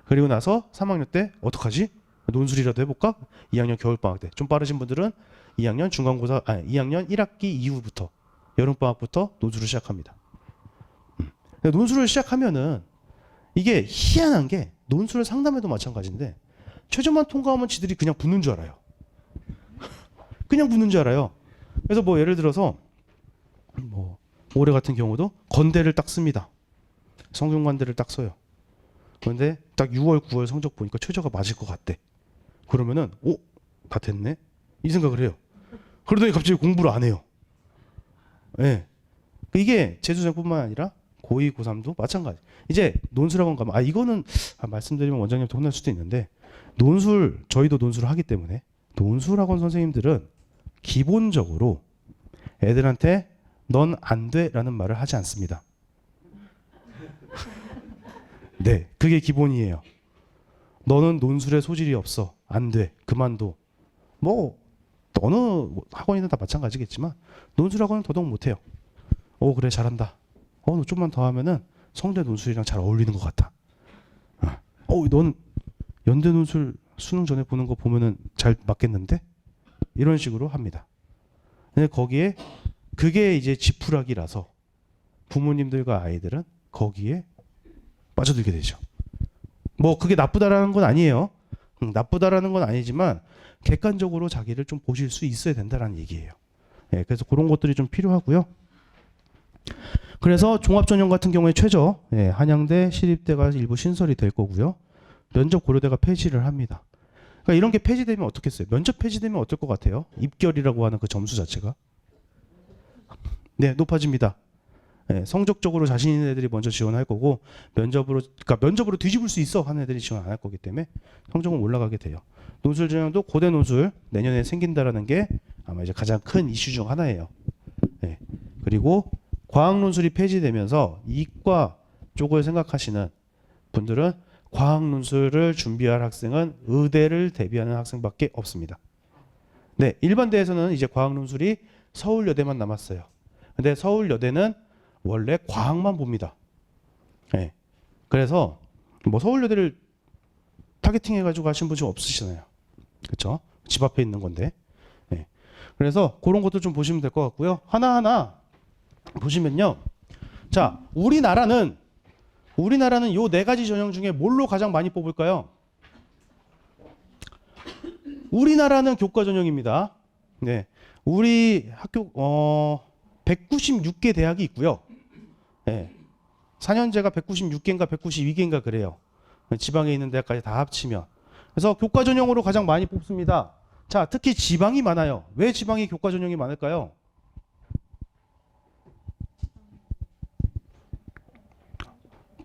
그리고 나서 3학년 때 어떡하지? 논술이라도 해볼까? 2학년 겨울방학 때. 좀 빠르신 분들은 2학년 중간고사, 2학년 1학기 이후부터 여름방학부터 논술을 시작합니다. 논술을 시작하면은 이게 희한한 게 논술을 상담해도 마찬가지인데 최저만 통과하면 지들이 그냥 붙는 줄 알아요. 그냥 붙는 줄 알아요. 그래서 뭐 예를 들어서 뭐 올해 같은 경우도 건대를 딱 씁니다. 성균관대를 딱 써요. 그런데 딱 6월, 9월 성적 보니까 최저가 맞을 것 같대. 그러면은 다 됐네? 이 생각을 해요. 그러더니 갑자기 공부를 안 해요. 예. 이게 재수생뿐만 아니라 고2, 고3도 마찬가지. 이제 논술학원 가면 이거는 말씀드리면 원장님한테 혼날 수도 있는데 저희도 논술을 하기 때문에 논술학원 선생님들은 기본적으로 애들한테 넌 안 돼라는 말을 하지 않습니다. 네, 그게 기본이에요. 너는 논술에 소질이 없어. 안 돼. 그만둬. 뭐 어느 학원이든 다 마찬가지겠지만 논술학원은 더더욱 못해요. 그래 잘한다. 너 좀만 더 하면은 성대 논술이랑 잘 어울리는 것 같아. 넌 연대 논술 수능 전에 보는 거 보면은 잘 맞겠는데? 이런 식으로 합니다. 근데 거기에 그게 이제 지푸라기라서 부모님들과 아이들은 거기에 빠져들게 되죠. 뭐 그게 나쁘다라는 건 아니에요. 나쁘다라는 건 아니지만 객관적으로 자기를 좀 보실 수 있어야 된다라는 얘기예요. 그래서 그런 것들이 좀 필요하고요. 그래서 종합전형 같은 경우에 최저 한양대, 시립대가 일부 신설이 될 거고요. 면접 고려대가 폐지를 합니다. 그러니까 이런 게 폐지되면 어떻겠어요? 면접 폐지되면 어떨 것 같아요? 입결이라고 하는 그 점수 자체가 높아집니다. 성적적으로 자신 있는 애들이 먼저 지원할 거고 면접으로 뒤집을 수 있어 하는 애들이 지원 안 할 거기 때문에 성적은 올라가게 돼요. 논술 전형도 고대 논술 내년에 생긴다라는 게 아마 이제 가장 큰 이슈 중 하나예요. 그리고 과학 논술이 폐지되면서 이과 쪽을 생각하시는 분들은 과학 논술을 준비할 학생은 의대를 대비하는 학생밖에 없습니다. 일반대에서는 이제 과학 논술이 서울여대만 남았어요. 근데 서울여대는 원래 과학만 봅니다. 그래서 뭐 서울여대를 타겟팅 해가지고 하신 분이 없으시잖아요. 그렇죠? 집 앞에 있는 건데. 그래서 그런 것도 좀 보시면 될 것 같고요. 하나하나 보시면요. 자, 우리나라는 요 4가지 전형 중에 뭘로 가장 많이 뽑을까요? 우리나라는 교과 전형입니다. 우리 학교 196개 대학이 있고요. 4년제가 196개인가 192개인가 그래요. 지방에 있는 대학까지 다 합치면. 그래서 교과 전형으로 가장 많이 뽑습니다. 자, 특히 지방이 많아요. 왜 지방이 교과 전형이 많을까요?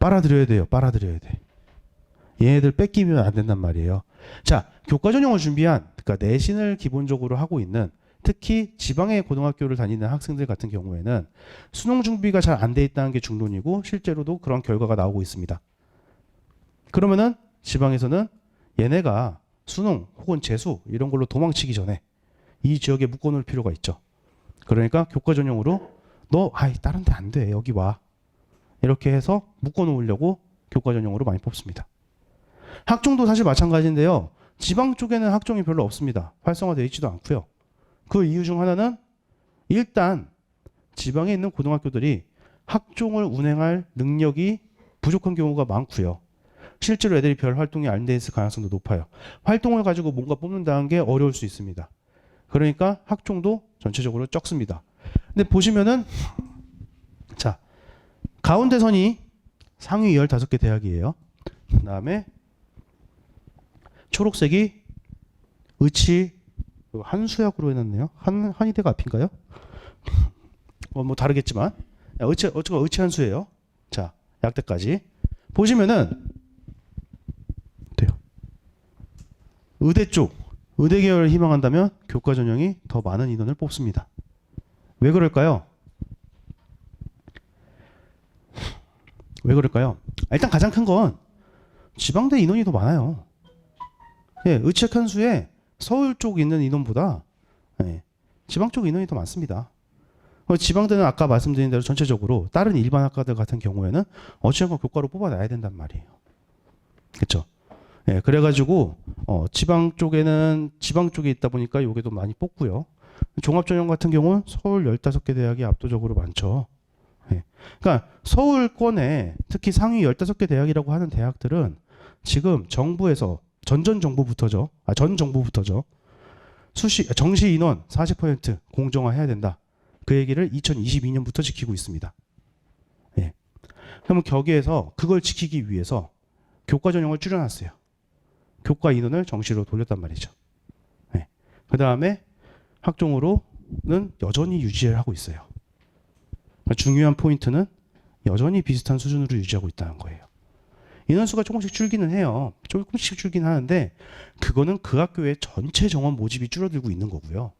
빨아들여야 돼요. 빨아들여야 돼. 얘네들 뺏기면 안 된단 말이에요. 자, 교과 전형을 준비한, 그러니까 내신을 기본적으로 하고 있는 특히 지방의 고등학교를 다니는 학생들 같은 경우에는 수능 준비가 잘 안 돼 있다는 게 중론이고 실제로도 그런 결과가 나오고 있습니다. 그러면은 지방에서는 얘네가 수능 혹은 재수 이런 걸로 도망치기 전에 이 지역에 묶어놓을 필요가 있죠. 그러니까 교과 전형으로 다른 데 안 돼. 여기 와. 이렇게 해서 묶어놓으려고 교과 전형으로 많이 뽑습니다. 학종도 사실 마찬가지인데요. 지방 쪽에는 학종이 별로 없습니다. 활성화되어 있지도 않고요. 그 이유 중 하나는 일단 지방에 있는 고등학교들이 학종을 운행할 능력이 부족한 경우가 많고요. 실제로 애들이 별 활동이 안 돼 있을 가능성도 높아요. 활동을 가지고 뭔가 뽑는다는 게 어려울 수 있습니다. 그러니까 학종도 전체적으로 적습니다. 근데 보시면은 자, 가운데 선이 상위 15개 대학이에요. 그 다음에 초록색이 의치 한수약으로 해놨네요. 한의대가 앞인가요? 뭐 다르겠지만 의치 한수예요. 자, 약대까지 보시면은 돼요. 의대 쪽 의대 계열을 희망한다면 교과 전형이 더 많은 인원을 뽑습니다. 왜 그럴까요? 왜 그럴까요? 일단 가장 큰 건 지방대 인원이 더 많아요. 예, 의책 현수에 서울 쪽 있는 인원보다 예, 지방 쪽 인원이 더 많습니다. 지방대는 아까 말씀드린 대로 전체적으로 다른 일반 학과들 같은 경우에는 어찌됐건 교과로 뽑아놔야 된단 말이에요. 그렇죠? 예, 그래가지고 지방 쪽에는 지방 쪽에 있다 보니까 요게도 많이 뽑고요. 종합전형 같은 경우는 서울 15개 대학이 압도적으로 많죠. 예. 그러니까 서울권에 특히 상위 15개 대학이라고 하는 대학들은 지금 정부에서 전 정부부터죠. 정시 인원 40% 공정화해야 된다. 그 얘기를 2022년부터 지키고 있습니다. 예. 그러면 거기에서 그걸 지키기 위해서 교과 전형을 줄여놨어요. 교과 인원을 정시로 돌렸단 말이죠. 예. 그 다음에 학종으로는 여전히 유지를 하고 있어요. 그러니까 중요한 포인트는 여전히 비슷한 수준으로 유지하고 있다는 거예요. 인원수가 조금씩 줄기는 해요. 조금씩 줄긴 하는데 그거는 그 학교의 전체 정원 모집이 줄어들고 있는 거고요.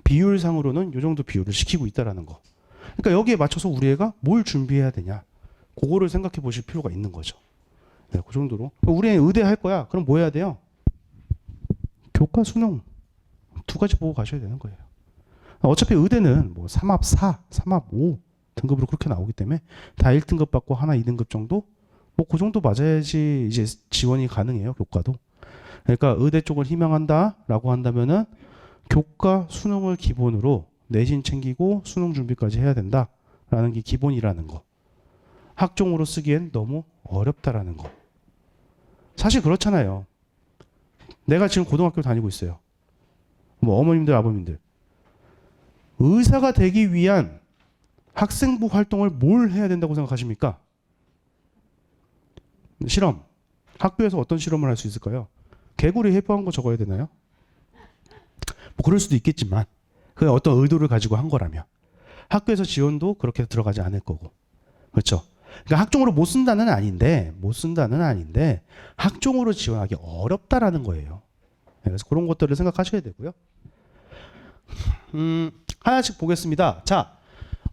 비율상으로는 이 정도 비율을 시키고 있다라는 거. 그러니까 여기에 맞춰서 우리 애가 뭘 준비해야 되냐. 그거를 생각해 보실 필요가 있는 거죠. 네, 그 정도로. 우리 애 의대 할 거야. 그럼 뭐 해야 돼요? 교과 수능 두 가지 보고 가셔야 되는 거예요. 어차피 의대는 뭐 3합 4, 3합 5 등급으로 그렇게 나오기 때문에 다 1등급 받고 하나 2등급 정도? 뭐 그 정도 맞아야지 이제 지원이 가능해요. 교과도. 그러니까 의대 쪽을 희망한다라고 한다면은 교과 수능을 기본으로 내신 챙기고 수능 준비까지 해야 된다라는 게 기본이라는 거. 학종으로 쓰기엔 너무 어렵다라는 거. 사실 그렇잖아요. 내가 지금 고등학교 다니고 있어요. 뭐 어머님들 아버님들. 의사가 되기 위한 학생부 활동을 뭘 해야 된다고 생각하십니까? 실험. 학교에서 어떤 실험을 할 수 있을까요? 개구리 해부한 거 적어야 되나요? 뭐 그럴 수도 있겠지만 그 어떤 의도를 가지고 한 거라면 학교에서 지원도 그렇게 들어가지 않을 거고. 그렇죠? 그러니까 학종으로 못 쓴다는 아닌데 학종으로 지원하기 어렵다라는 거예요. 그래서 그런 것들을 생각하셔야 되고요. 하나씩 보겠습니다. 자,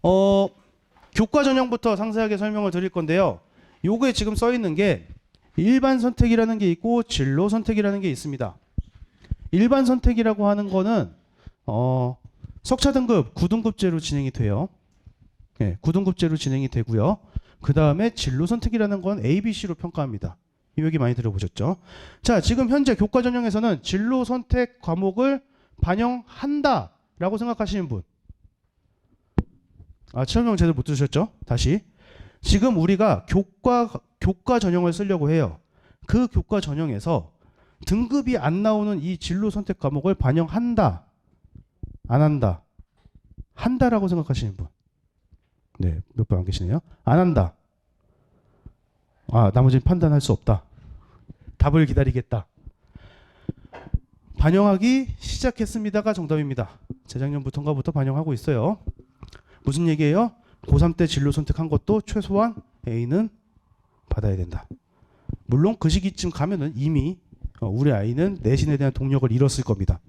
교과 전형부터 상세하게 설명을 드릴 건데요. 요게 지금 써 있는 게 일반 선택이라는 게 있고 진로 선택이라는 게 있습니다. 일반 선택이라고 하는 거는 석차 등급 9등급제로 진행이 돼요. 네, 9등급제로 진행이 되고요. 그 다음에 진로 선택이라는 건 A, B, C로 평가합니다. 이 얘기 많이 들어보셨죠? 자, 지금 현재 교과 전형에서는 진로 선택 과목을 반영한다라고 생각하시는 분. 설명 제대로 못 들으셨죠? 다시. 지금 우리가 교과 전형을 쓰려고 해요. 그 교과 전형에서 등급이 안 나오는 이 진로 선택 과목을 반영한다. 안 한다. 한다라고 생각하시는 분. 네, 몇 분 안 계시네요. 안 한다. 나머지는 판단할 수 없다. 답을 기다리겠다. 반영하기 시작했습니다가 정답입니다. 재작년부터인가부터 반영하고 있어요. 무슨 얘기예요? 고3 때 진로 선택한 것도 최소한 A는 받아야 된다. 물론 그 시기쯤 가면은 이미 우리 아이는 내신에 대한 동력을 잃었을 겁니다.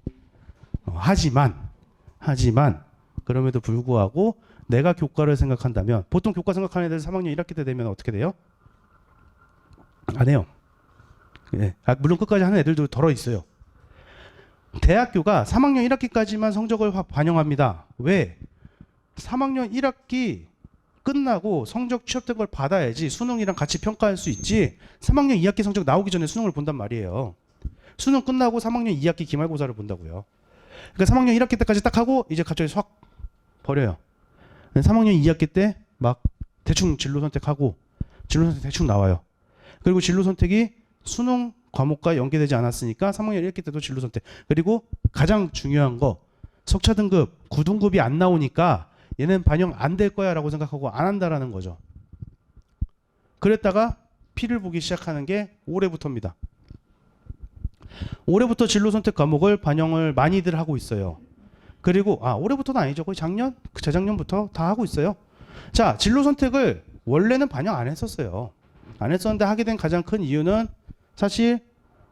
하지만 그럼에도 불구하고 내가 교과를 생각한다면 보통 교과 생각하는 애들 3학년 1학기 때 되면 어떻게 돼요? 안 해요. 예. 물론 끝까지 하는 애들도 덜어 있어요. 대학교가 3학년 1학기까지만 성적을 반영합니다. 왜? 3학년 1학기 끝나고 성적 취업된 걸 받아야지 수능이랑 같이 평가할 수 있지 3학년 2학기 성적 나오기 전에 수능을 본단 말이에요. 수능 끝나고 3학년 2학기 기말고사를 본다고요. 그러니까 3학년 1학기 때까지 딱 하고 이제 갑자기 확 버려요. 3학년 2학기 때 막 대충 진로 선택하고 진로 선택 대충 나와요. 그리고 진로 선택이 수능 과목과 연계되지 않았으니까 3학년 1학기 때도 진로 선택. 그리고 가장 중요한 거 석차 등급 9등급이 안 나오니까 얘는 반영 안 될 거야 라고 생각하고 안 한다라는 거죠. 그랬다가 피를 보기 시작하는 게 올해부터입니다. 올해부터 진로 선택 과목을 반영을 많이들 하고 있어요. 그리고 올해부터는 아니죠. 거의 작년, 재작년부터 다 하고 있어요. 자, 진로 선택을 원래는 반영 안 했었어요. 안 했었는데 하게 된 가장 큰 이유는 사실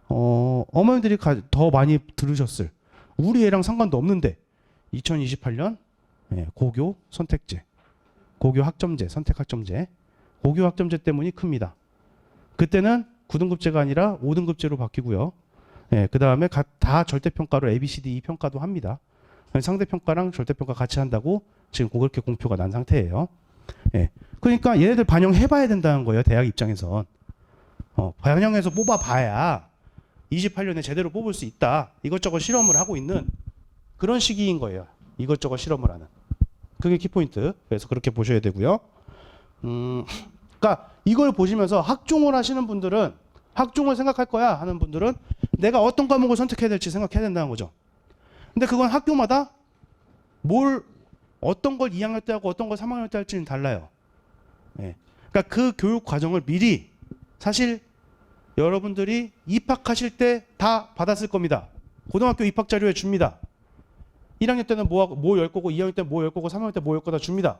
어머님들이 더 많이 들으셨을 우리 애랑 상관도 없는데 2028년 고교 선택제, 고교 학점제, 선택 학점제 고교 학점제 때문이 큽니다. 그때는 9등급제가 아니라 5등급제로 바뀌고요. 예, 그 다음에 다 절대평가로 A, B, C, D, E 평가도 합니다. 상대평가랑 절대평가 같이 한다고 지금 그렇게 공표가 난 상태예요. 예, 그러니까 얘네들 반영해봐야 된다는 거예요. 대학 입장에선. 반영해서 뽑아봐야 28년에 제대로 뽑을 수 있다. 이것저것 실험을 하고 있는 그런 시기인 거예요. 이것저것 실험을 하는. 그게 키포인트. 그래서 그렇게 보셔야 되고요. 그러니까 이걸 보시면서 학종을 하시는 분들은 학종을 생각할 거야 하는 분들은 내가 어떤 과목을 선택해야 될지 생각해야 된다는 거죠. 근데 그건 학교마다 어떤 걸 2학년 때 하고 어떤 걸 3학년 때 할지는 달라요. 예. 그러니까 그 교육 과정을 미리 사실 여러분들이 입학하실 때 다 받았을 겁니다. 고등학교 입학 자료에 줍니다. 1학년 때는 뭐 열 거고 2학년 때 뭐 열 거고 3학년 때 뭐 열 거다 줍니다.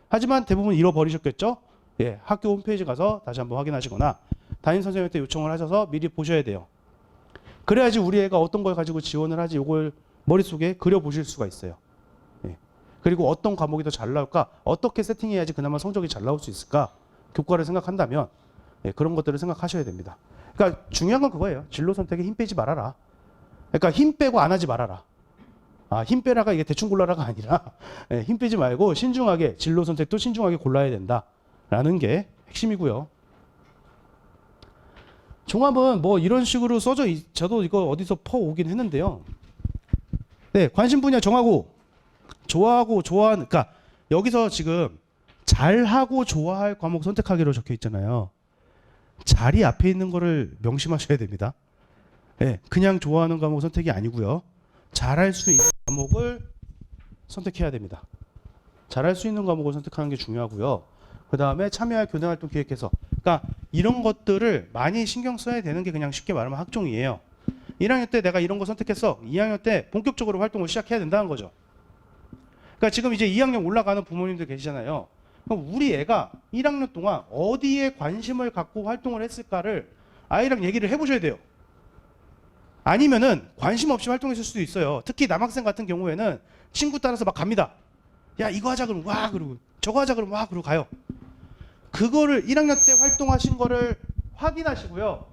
하지만 대부분 잃어버리셨겠죠? 예, 학교 홈페이지 가서 다시 한번 확인하시거나 담임 선생님한테 요청을 하셔서 미리 보셔야 돼요. 그래야지 우리 애가 어떤 걸 가지고 지원을 하지 이걸 머릿속에 그려보실 수가 있어요. 예. 그리고 어떤 과목이 더 잘 나올까? 어떻게 세팅해야지 그나마 성적이 잘 나올 수 있을까? 교과를 생각한다면 예, 그런 것들을 생각하셔야 됩니다. 그러니까 중요한 건 그거예요. 진로 선택에 힘 빼지 말아라. 그러니까 힘 빼고 안 하지 말아라. 힘 빼라가 이게 대충 골라라가 아니라 예, 힘 빼지 말고 신중하게 진로 선택도 신중하게 골라야 된다라는 게 핵심이고요. 종합은 뭐 이런 식으로 저도 이거 어디서 퍼오긴 했는데요. 네, 관심 분야 정하고 좋아하고 좋아하는, 그러니까 여기서 지금 잘하고 좋아할 과목 선택하기로 적혀 있잖아요. 자리 앞에 있는 거를 명심하셔야 됩니다. 네, 그냥 좋아하는 과목 선택이 아니고요. 잘할 수 있는 과목을 선택해야 됩니다. 잘할 수 있는 과목을 선택하는 게 중요하고요. 그 다음에 참여할 교내활동 기획해서, 그러니까 이런 것들을 많이 신경 써야 되는 게 그냥 쉽게 말하면 학종이에요. 1학년 때 내가 이런 거 선택했어. 2학년 때 본격적으로 활동을 시작해야 된다는 거죠. 그러니까 지금 이제 2학년 올라가는 부모님들 계시잖아요. 그럼 우리 애가 1학년 동안 어디에 관심을 갖고 활동을 했을까를 아이랑 얘기를 해보셔야 돼요. 아니면은 관심 없이 활동했을 수도 있어요. 특히 남학생 같은 경우에는 친구 따라서 막 갑니다. 야, 이거 하자 그러면 와 그러고, 저거 하자 그러면 와 그러고 가요. 그거를 1학년 때 활동하신 거를 확인하시고요.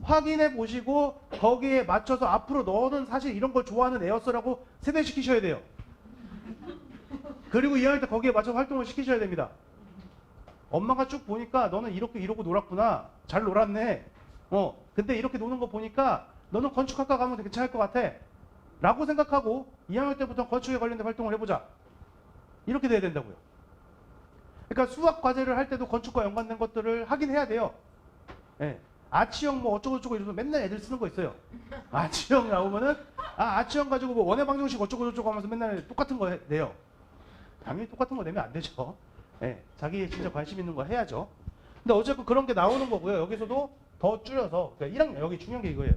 확인해 보시고 거기에 맞춰서 앞으로 너는 사실 이런 걸 좋아하는 애였어라고 세대시키셔야 돼요. 그리고 2학년 때 거기에 맞춰서 활동을 시키셔야 됩니다. 엄마가 쭉 보니까 너는 이렇게 이러고 놀았구나. 잘 놀았네. 근데 이렇게 노는 거 보니까 너는 건축학과 가면 괜찮을 것 같아. 라고 생각하고 2학년 때부터 건축에 관련된 활동을 해보자. 이렇게 돼야 된다고요. 그러니까 수학 과제를 할 때도 건축과 연관된 것들을 하긴 해야 돼요. 예. 아치형 뭐 어쩌고저쩌고 이러면서 맨날 애들 쓰는 거 있어요. 아치형 나오면은 아치형 가지고 뭐 원의 방정식 어쩌고저쩌고 하면서 맨날 똑같은 거 내요. 당연히 똑같은 거 내면 안 되죠. 예. 자기 진짜 관심 있는 거 해야죠. 근데 어쨌든 그런 게 나오는 거고요. 여기서도 더 줄여서, 그러니까 1학년, 여기 중요한 게 이거예요.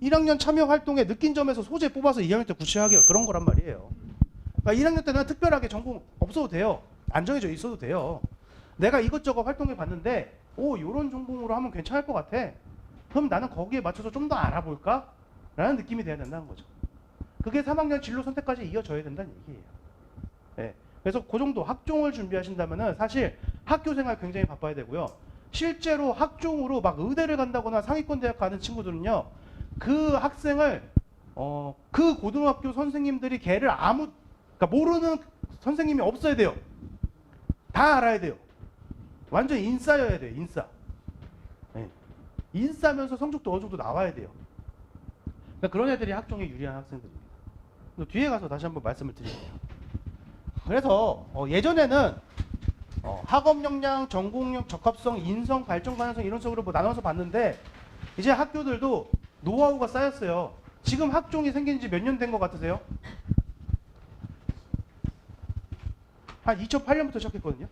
1학년 참여 활동에 느낀 점에서 소재 뽑아서 2학년 때 구체하게 그런 거란 말이에요. 그러니까 1학년 때는 특별하게 전공 없어도 돼요. 안 정해져 있어도 돼요. 내가 이것저것 활동해 봤는데 요런 전공으로 하면 괜찮을 것 같아. 그럼 나는 거기에 맞춰서 좀 더 알아볼까? 라는 느낌이 돼야 된다는 거죠. 그게 3학년 진로 선택까지 이어져야 된다는 얘기예요. 네. 그래서 그 정도 학종을 준비하신다면은 사실 학교 생활 굉장히 바빠야 되고요. 실제로 학종으로 막 의대를 간다거나 상위권 대학 가는 친구들은요. 그 학생을 그 고등학교 선생님들이 걔를 그러니까 모르는 선생님이 없어야 돼요. 다 알아야 돼요. 완전 인싸여야 돼요. 인싸. 네. 인싸면서 성적도 어느 정도 나와야 돼요. 그러니까 그런 애들이 학종에 유리한 학생들입니다. 뒤에 가서 다시 한번 말씀을 드릴게요. 그래서 예전에는 학업 역량, 전공력, 적합성, 인성, 발전 가능성 이런 식으로 뭐 나눠서 봤는데 이제 학교들도 노하우가 쌓였어요. 지금 학종이 생긴 지 몇 년 된 것 같으세요? 한 2008년부터 시작했거든요.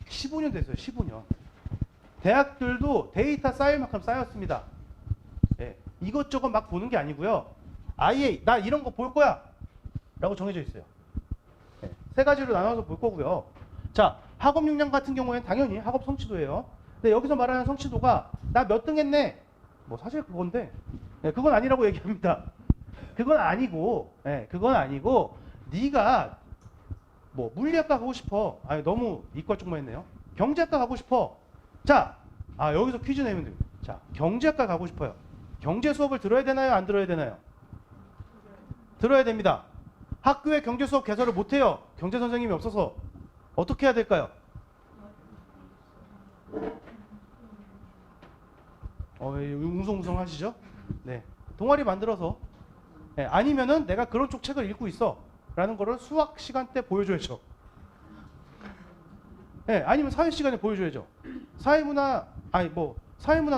15년 됐어요. 15년. 대학들도 데이터 쌓일 만큼 쌓였습니다. 네. 이것저것 막 보는 게 아니고요. 아예 나 이런 거 볼 거야 라고 정해져 있어요. 네. 세 가지로 나눠서 볼 거고요. 자, 학업 역량 같은 경우에는 당연히 학업 성취도예요. 근데 여기서 말하는 성취도가 나 몇 등 했네. 뭐 사실 그건데 네, 그건 아니라고 얘기합니다. 그건 아니고 그건 아니고 네가 뭐 물리학과 가고 싶어. 아니 너무 이과 쪽만 했네요. 경제학과 가고 싶어. 자, 여기서 퀴즈 내면 됩니다. 자, 경제학과 가고 싶어요. 경제 수업을 들어야 되나요? 안 들어야 되나요? 들어야 됩니다. 학교에 경제 수업 개설을 못 해요. 경제 선생님이 없어서. 어떻게 해야 될까요? 웅성웅성 하시죠? 네. 동아리 만들어서. 네. 아니면은 내가 그런 쪽 책을 읽고 있어. 라는 거를 수학 시간 때 보여줘야죠. 네. 아니면 사회 시간에 보여줘야죠. 사회문화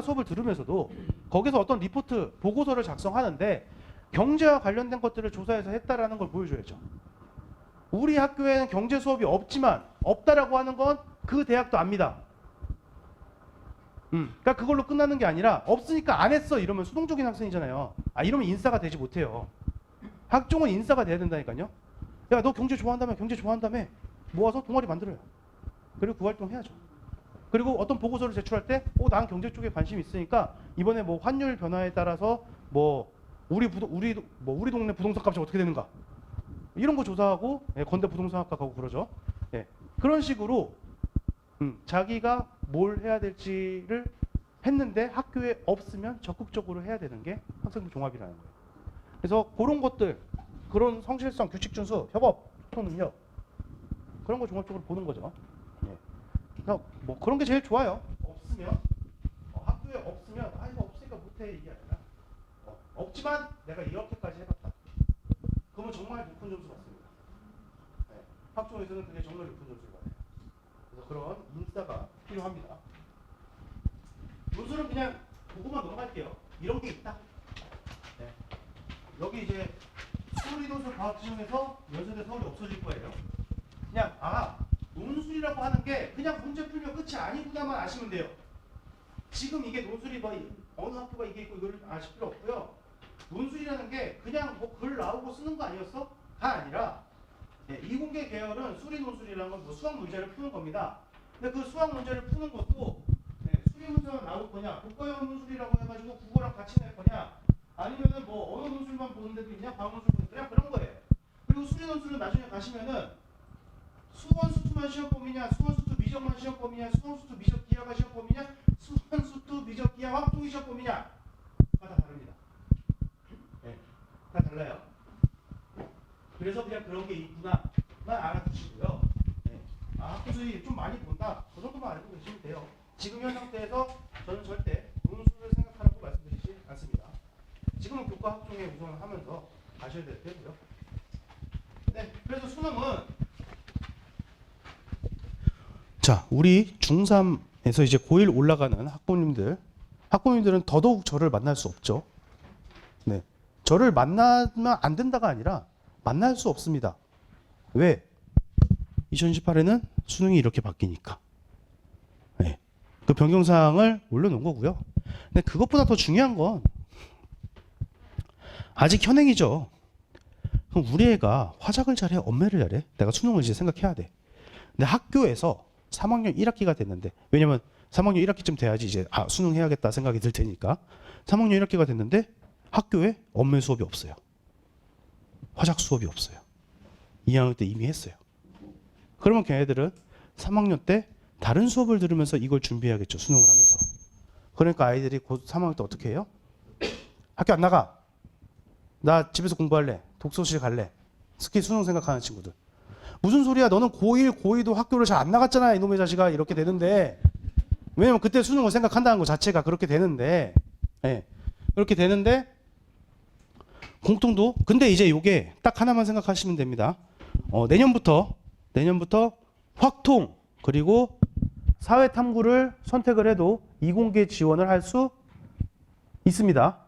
수업을 들으면서도 거기서 어떤 리포트, 보고서를 작성하는데 경제와 관련된 것들을 조사해서 했다라는 걸 보여줘야죠. 우리 학교에는 경제 수업이 없다라고 하는 건 그 대학도 압니다. 그러니까 그걸로 끝나는 게 아니라 없으니까 안 했어 이러면 수동적인 학생이잖아요. 이러면 인싸가 되지 못해요. 학종은 인싸가 돼야 된다니까요. 야, 너 경제 좋아한다며 모아서 동아리 만들어요. 그리고 그 활동 해야죠. 그리고 어떤 보고서를 제출할 때 난 경제 쪽에 관심이 있으니까 이번에 뭐 환율 변화에 따라서 뭐 우리 동네 부동산 값이 어떻게 되는가 이런 거 조사하고 건대 부동산학과 가고 그러죠. 그런 식으로 자기가 뭘 해야 될지를 했는데 학교에 없으면 적극적으로 해야 되는 게 학생부 종합이라는 거예요. 그래서 그런 것들, 그런 성실성, 규칙 준수, 협업, 소통 능력 그런 거 종합적으로 보는 거죠. 그래서 뭐 그런 게 제일 좋아요. 학교에 없으면 이거 없으니까 못해 이게 아니라 없지만 내가 이렇게까지 해봤다. 그러면 정말 높은 점수 받습니다. 학종에서는 그게 정말 높은 점수를 받아요. 그래서 그런 인싸가 필요합니다. 논술은 그냥 보고만 넘어갈게요. 이런 게 있다. 여기 이제 수리논술 과학시험에서 연세대 서울이 없어질 거예요. 그냥 논술이라고 하는 게 그냥 문제 풀면 끝이 아니구나만 아시면 돼요. 지금 이게 논술이 어느 학교가 이게 있고 이걸 아실 필요 없고요. 논술이라는 게 그냥 뭐 글 나오고 쓰는 거 아니었어? 가 아니라 이공계 계열은 수리 논술이라는 건 뭐 수학 문제를 푸는 겁니다. 근데 그 수학 문제를 푸는 것도 수리 문제만 나올 거냐, 국가형 논술이라고 해가지고 국어랑 같이 낼 거냐, 아니면은 뭐 언어 논술만 보는 데도 있냐, 과학 논술 보는 데도 그런 거예요. 그리고 수리 논술은 나중에 가시면은 수원수투만 시험범위냐, 수원수투 미적만 시험범위냐, 수원수투 미적 기하가 시험범위냐, 수원수투 미적 기하 확통이 시험범위냐 다 다릅니다. 다 달라요. 그래서 그냥 그런 게 있구나만 알아두시고요. 학교들이 좀 많이 본다. 그 정도만 알고 계시면 돼요. 지금 현 상태에서 저는 절대 논술을 생각하라고 말씀드리지 않습니다. 지금은 교과 학종에 우선을 하면서 가셔야 될 때고요. 그래서 수능은 자, 우리 중3에서 이제 고1 올라가는 학부모님들은 더더욱 저를 만날 수 없죠. 저를 만나면 안 된다가 아니라 만날 수 없습니다. 왜? 2018에는 수능이 이렇게 바뀌니까. 그 변경사항을 올려놓은 거고요. 근데 그것보다 더 중요한 건 아직 현행이죠. 그럼 우리 애가 화작을 잘해, 엄매를 잘해? 내가 수능을 이제 생각해야 돼. 근데 학교에서 3학년 1학기가 됐는데, 왜냐면 3학년 1학기쯤 돼야지 이제 수능 해야겠다 생각이 들 테니까 3학년 1학기가 됐는데 학교에 엄매 수업이 없어요. 화작 수업이 없어요. 2학년 때 이미 했어요. 그러면 걔네들은 3학년 때 다른 수업을 들으면서 이걸 준비해야겠죠. 수능을 하면서. 그러니까 아이들이 곧 3학년 때 어떻게 해요? 학교 안 나가. 나 집에서 공부할래. 독서실 갈래. 특히 수능 생각하는 친구들. 무슨 소리야? 너는 고1, 고2도 학교를 잘 안 나갔잖아. 이놈의 자식아. 이렇게 되는데. 왜냐면 그때 수능을 생각한다는 것 자체가 그렇게 되는데. 그렇게 되는데 공통도. 근데 이제 이게 딱 하나만 생각하시면 됩니다. 내년부터 확통 그리고 사회탐구를 선택을 해도 이공계 지원을 할 수 있습니다.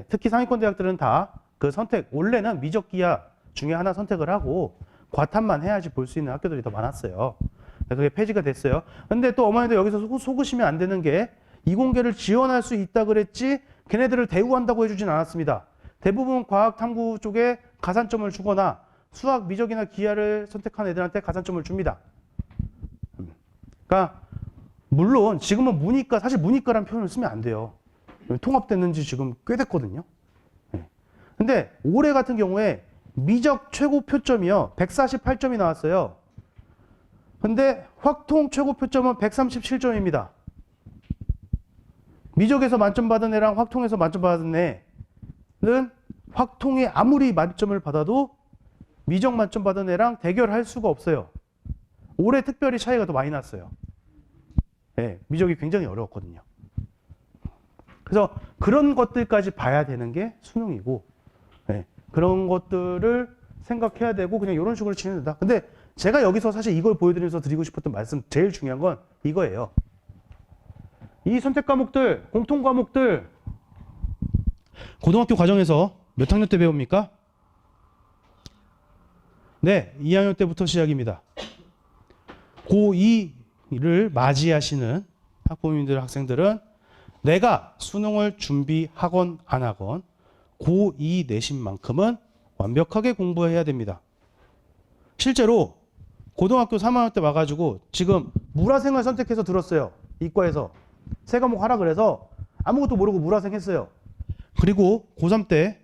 특히 상위권 대학들은 다 그 선택, 원래는 미적기하 중에 하나 선택을 하고 과탐만 해야지 볼 수 있는 학교들이 더 많았어요. 그게 폐지가 됐어요. 근데 또 어머니도 여기서 속으시면 안 되는 게 이공계를 지원할 수 있다 그랬지 걔네들을 대우한다고 해주진 않았습니다. 대부분 과학탐구 쪽에 가산점을 주거나 수학, 미적이나 기하를 선택한 애들한테 가산점을 줍니다. 그러니까 물론 지금은 문이과, 사실 문이과라는 표현을 쓰면 안 돼요. 통합됐는지 지금 꽤 됐거든요. 근데 올해 같은 경우에 미적 최고 표점이요 148점이 나왔어요. 근데 확통 최고 표점은 137점입니다. 미적에서 만점 받은 애랑 확통에서 만점 받은 애는 확통에 아무리 만점을 받아도 미적 만점 받은 애랑 대결할 수가 없어요. 올해 특별히 차이가 더 많이 났어요. 네, 미적이 굉장히 어려웠거든요. 그래서 그런 것들까지 봐야 되는 게 수능이고, 네, 그런 것들을 생각해야 되고 그냥 이런 식으로 치면 된다. 근데 제가 여기서 사실 이걸 보여드리면서 드리고 싶었던 말씀, 제일 중요한 건 이거예요. 이 선택 과목들, 공통 과목들 고등학교 과정에서 몇 학년 때 배웁니까? 네, 2학년 때부터 시작입니다. 고2를 맞이하시는 학부모님들, 학생들은 내가 수능을 준비하건 안 하건 고2 내신만큼은 완벽하게 공부해야 됩니다. 실제로 고등학교 3학년 때 와가지고 지금 물화생을 선택해서 들었어요. 이과에서. 세 과목 하라 그래서 아무것도 모르고 물화생 했어요. 그리고 고3 때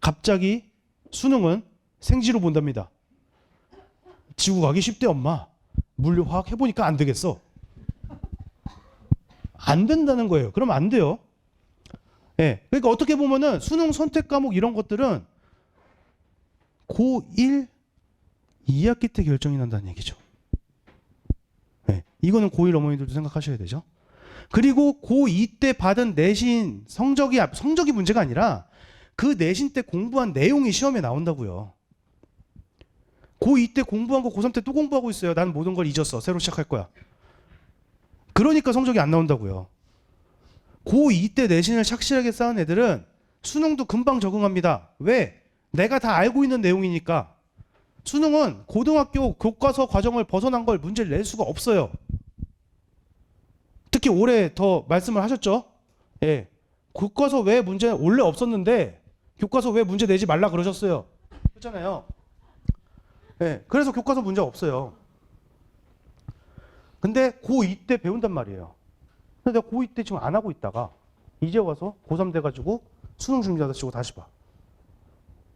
갑자기 수능은 생지로 본답니다. 지구 가기 쉽대 엄마. 물리 화학 해보니까 안 되겠어. 안 된다는 거예요. 그러면 안 돼요. 예. 그러니까 어떻게 보면은 수능 선택 과목 이런 것들은 고1 2학기 때 결정이 난다는 얘기죠. 예. 이거는 고1 어머니들도 생각하셔야 되죠. 그리고 고2 때 받은 내신 성적이 문제가 아니라 그 내신 때 공부한 내용이 시험에 나온다고요. 고2 때 공부한 거 고3 때 또 공부하고 있어요. 난 모든 걸 잊었어. 새로 시작할 거야. 그러니까 성적이 안 나온다고요. 고2 때 내신을 착실하게 쌓은 애들은 수능도 금방 적응합니다. 왜? 내가 다 알고 있는 내용이니까. 수능은 고등학교 교과서 과정을 벗어난 걸 문제를 낼 수가 없어요. 특히 올해 더 말씀을 하셨죠? 예. 교과서 왜 문제 원래 없었는데 교과서 왜 문제 내지 말라 그러셨어요. 그렇잖아요. 예. 그래서 교과서 문제가 없어요. 근데 고2 때 배운단 말이에요. 근데 내가 고2 때 지금 안 하고 있다가 이제 와서 고3 돼가지고 수능 준비하다 치고 다시 봐.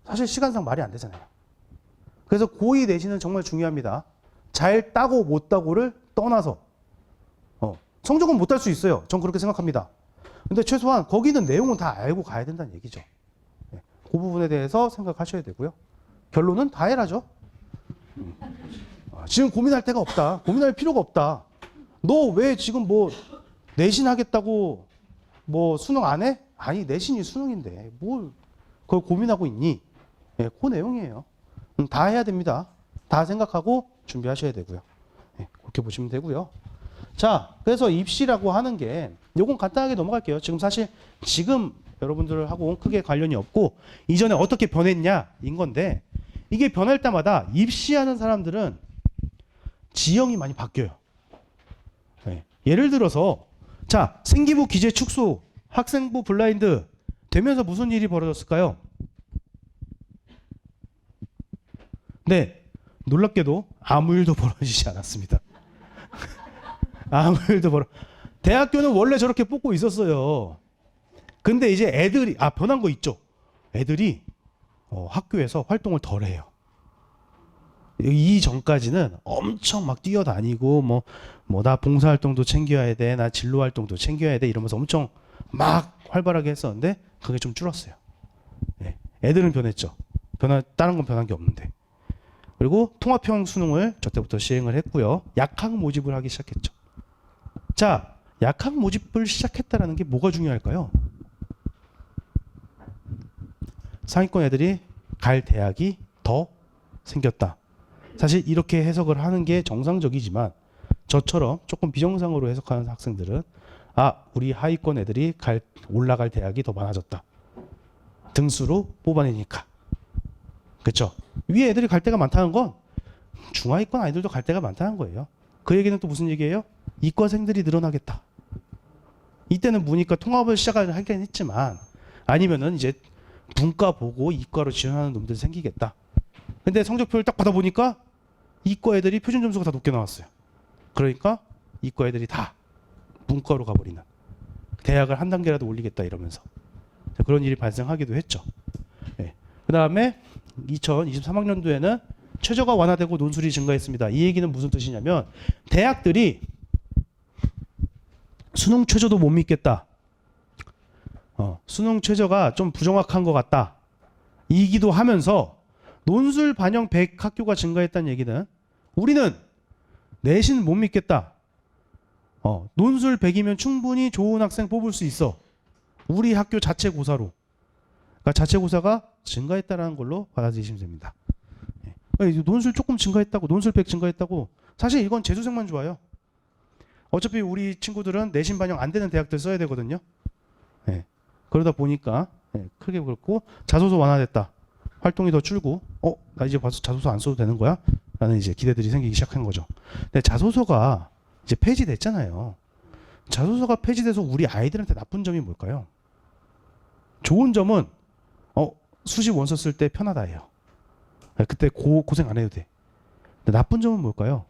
사실 시간상 말이 안 되잖아요. 그래서 고2 내신은 정말 중요합니다. 잘 따고 못 따고를 떠나서 성적은 못 딸 수 있어요. 전 그렇게 생각합니다. 근데 최소한 거기는 내용은 다 알고 가야 된다는 얘기죠. 네, 그 부분에 대해서 생각하셔야 되고요. 결론은 다 해라죠. 지금 고민할 데가 없다. 고민할 필요가 없다. 너 왜 지금 뭐 내신 하겠다고 뭐 수능 안 해? 아니 내신이 수능인데 뭘 그걸 고민하고 있니? 네, 그 내용이에요. 다 해야 됩니다. 다 생각하고 준비하셔야 되고요. 네, 그렇게 보시면 되고요. 자, 그래서 입시라고 하는 게 요건 간단하게 넘어갈게요. 지금 여러분들하고 크게 관련이 없고 이전에 어떻게 변했냐인 건데 이게 변할 때마다 입시하는 사람들은 지형이 많이 바뀌어요. 네. 예를 들어서 자, 생기부 기재 축소, 학생부 블라인드 되면서 무슨 일이 벌어졌을까요? 네, 놀랍게도 아무 일도 벌어지지 않았습니다. 아무 일도 대학교는 원래 저렇게 뽑고 있었어요. 근데 이제 애들이 변한 거 있죠. 애들이 학교에서 활동을 덜 해요. 이 전까지는 엄청 막 뛰어다니고 뭐 나 봉사활동도 챙겨야 돼, 나 진로활동도 챙겨야 돼 이러면서 엄청 막 활발하게 했었는데 그게 좀 줄었어요. 네. 애들은 변했죠. 다른 건 변한 게 없는데. 그리고 통합형 수능을 저 때부터 시행을 했고요. 약학 모집을 하기 시작했죠. 자, 약학 모집을 시작했다는 게 뭐가 중요할까요? 상위권 애들이 갈 대학이 더 생겼다. 사실 이렇게 해석을 하는 게 정상적이지만 저처럼 조금 비정상으로 해석하는 학생들은 우리 하위권 애들이 올라갈 대학이 더 많아졌다. 등수로 뽑아내니까. 그렇죠? 위에 애들이 갈 데가 많다는 건 중하위권 아이들도 갈 데가 많다는 거예요. 그 얘기는 또 무슨 얘기예요? 이과생들이 늘어나겠다. 이때는 문이과 통합을 시작하긴 했지만 아니면은 이제 문과 보고 이과로 지원하는 놈들이 생기겠다. 근데 성적표를 딱 받아보니까 이과 애들이 표준 점수가 다 높게 나왔어요. 그러니까 이과 애들이 다 문과로 가버리는, 대학을 한 단계라도 올리겠다 이러면서 그런 일이 발생하기도 했죠. 네. 그 다음에 2023학년도에는 최저가 완화되고 논술이 증가했습니다. 이 얘기는 무슨 뜻이냐면 대학들이 수능 최저도 못 믿겠다. 수능 최저가 좀 부정확한 것 같다. 이기도 하면서 논술 반영 100 학교가 증가했다는 얘기는 우리는 내신 못 믿겠다. 논술 100이면 충분히 좋은 학생 뽑을 수 있어. 우리 학교 자체 고사로. 그러니까 자체 고사가 증가했다라는 걸로 받아들이시면 됩니다. 논술 조금 증가했다고, 논술 100 증가했다고. 사실 이건 재수생만 좋아요. 어차피 우리 친구들은 내신 반영 안 되는 대학들 써야 되거든요. 그러다 보니까 크게 그렇고 자소서 완화됐다. 활동이 더 줄고 나 이제 봐서 자소서 안 써도 되는 거야? 라는 이제 기대들이 생기기 시작한 거죠. 근데 자소서가 이제 폐지됐잖아요. 자소서가 폐지돼서 우리 아이들한테 나쁜 점이 뭘까요? 좋은 점은 수시 원서 쓸 때 편하다예요. 그때 고생 안 해도 돼. 근데 나쁜 점은 뭘까요?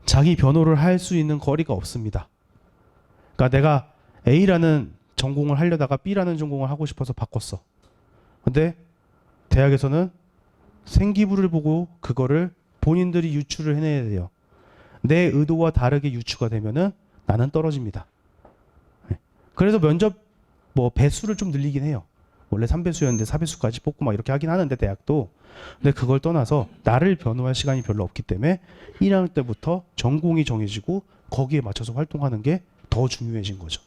자기 변호를 할 수 있는 거리가 없습니다. 그러니까 내가 A라는 전공을 하려다가 B라는 전공을 하고 싶어서 바꿨어. 근데 대학에서는 생기부를 보고 그거를 본인들이 유추를 해내야 돼요. 내 의도와 다르게 유추가 되면은 나는 떨어집니다. 그래서 면접 배수를 좀 늘리긴 해요. 원래 3배수였는데 4배수까지 뽑고 막 이렇게 하긴 하는데 대학도. 근데 그걸 떠나서 나를 변호할 시간이 별로 없기 때문에 1학년 때부터 전공이 정해지고 거기에 맞춰서 활동하는 게 더 중요해진 거죠.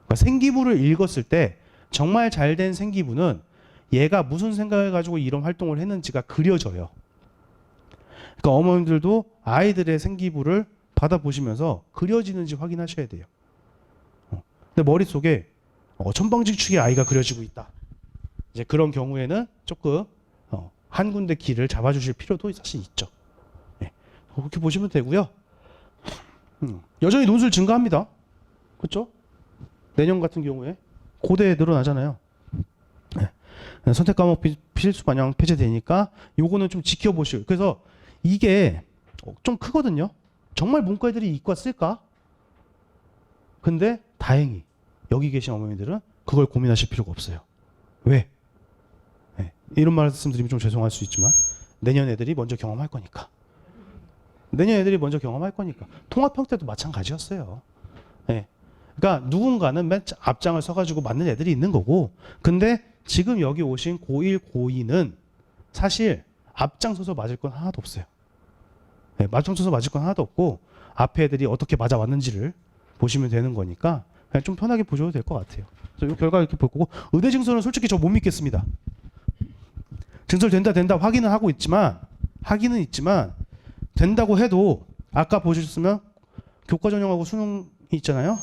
그러니까 생기부를 읽었을 때 정말 잘된 생기부는 얘가 무슨 생각을 가지고 이런 활동을 했는지가 그려져요. 그러니까 어머님들도 아이들의 생기부를 받아보시면서 그려지는지 확인하셔야 돼요. 근데 머릿속에 천방지축의 아이가 그려지고 있다. 이제 그런 경우에는 조금 한 군데 길을 잡아주실 필요도 사실 있죠. 그렇게 보시면 되고요. 여전히 논술 증가합니다. 그렇죠? 내년 같은 경우에 고대에 늘어나잖아요. 선택 과목 필수 반영 폐지되니까 요거는 좀 지켜보실. 그래서 이게 좀 크거든요. 정말 문과 애들이 이과 쓸까? 근데 다행히 여기 계신 어머니들은 그걸 고민하실 필요가 없어요. 왜? 이런 말씀드리면 좀 죄송할 수 있지만 내년 애들이 먼저 경험할 거니까. 내년 애들이 먼저 경험할 거니까. 통합형 때도 마찬가지였어요. 그러니까 누군가는 맨 앞장을 서가지고 맞는 애들이 있는 거고, 근데 지금 여기 오신 고1, 고2는 사실 앞장서서 맞을 건 하나도 없어요. 앞장서서 맞을 건 하나도 없고 앞에 애들이 어떻게 맞아왔는지를 보시면 되는 거니까 그냥 좀 편하게 보셔도 될 것 같아요. 그래서 이 결과 이렇게 볼 거고, 의대 증설은 솔직히 저 못 믿겠습니다. 증설된다 확인은 하고 있지만 된다고 해도 아까 보셨으면 교과 전형하고 수능이 있잖아요.